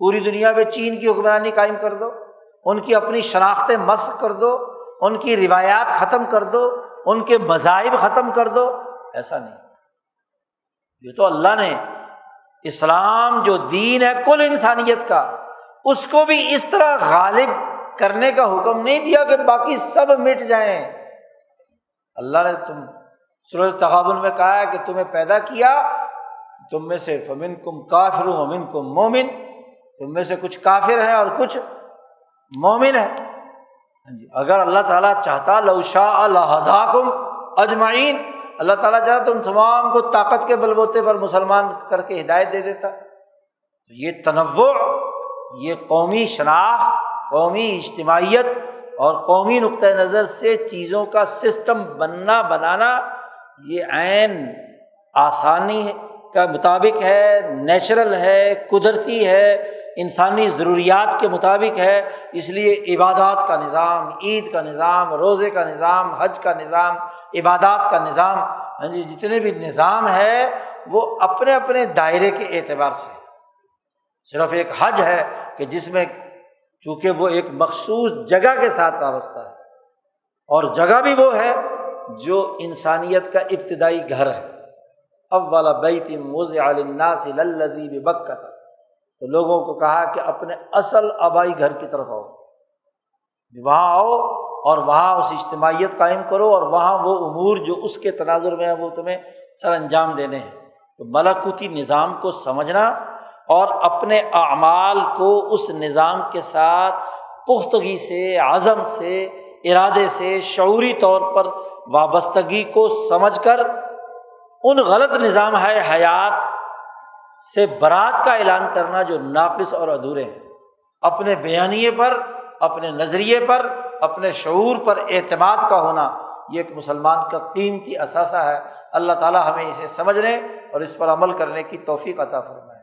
[SPEAKER 1] پوری دنیا پہ چین کی حکمرانی قائم کر دو، ان کی اپنی شناختیں مسخ کر دو، ان کی روایات ختم کر دو، ان کے مذاہب ختم کر دو، ایسا نہیں۔ یہ تو اللہ نے اسلام جو دین ہے کل انسانیت کا، اس کو بھی اس طرح غالب کرنے کا حکم نہیں دیا کہ باقی سب مٹ جائیں۔ اللہ نے سورۃ تغابن میں کہا ہے کہ تمہیں پیدا کیا، تم میں سے فمنکم کافر ومنکم مومن، تم میں سے کچھ کافر ہیں اور کچھ مومن ہیں۔ اگر اللہ تعالیٰ چاہتا لو شاء لہداکم اجمعین، اللہ تعالیٰ چاہتا تم تمام کو طاقت کے بل بوتے پر مسلمان کر کے ہدایت دے دیتا۔ تو یہ تنوع، یہ قومی شناخت، قومی اجتماعیت اور قومی نقطہ نظر سے چیزوں کا سسٹم بنانا، یہ عین آسانی کا مطابق ہے، نیچرل ہے، قدرتی ہے، انسانی ضروریات کے مطابق ہے۔ اس لیے عبادات کا نظام، عید کا نظام، روزے کا نظام، حج کا نظام، عبادات کا نظام، جتنے بھی نظام ہے وہ اپنے اپنے دائرے کے اعتبار سے۔ صرف ایک حج ہے کہ جس میں چونکہ وہ ایک مخصوص جگہ کے ساتھ وابستہ ہے، اور جگہ بھی وہ ہے جو انسانیت کا ابتدائی گھر ہے۔ اول بیت وضع للناس للذی ببکہ، تو لوگوں کو کہا کہ اپنے اصل آبائی گھر کی طرف آؤ، وہاں آؤ اور وہاں اس اجتماعیت قائم کرو، اور وہاں وہ امور جو اس کے تناظر میں ہیں وہ تمہیں سر انجام دینے ہیں۔ تو ملکوتی نظام کو سمجھنا اور اپنے اعمال کو اس نظام کے ساتھ پختگی سے، عزم سے، ارادے سے، شعوری طور پر وابستگی کو سمجھ کر ان غلط نظام ہے حیات سے برات کا اعلان کرنا جو ناقص اور ادھورے ہیں۔ اپنے بیانیے پر، اپنے نظریے پر، اپنے شعور پر اعتماد کا ہونا، یہ ایک مسلمان کا قیمتی اثاثہ ہے۔ اللہ تعالیٰ ہمیں اسے سمجھنے اور اس پر عمل کرنے کی توفیق عطا فرمائے۔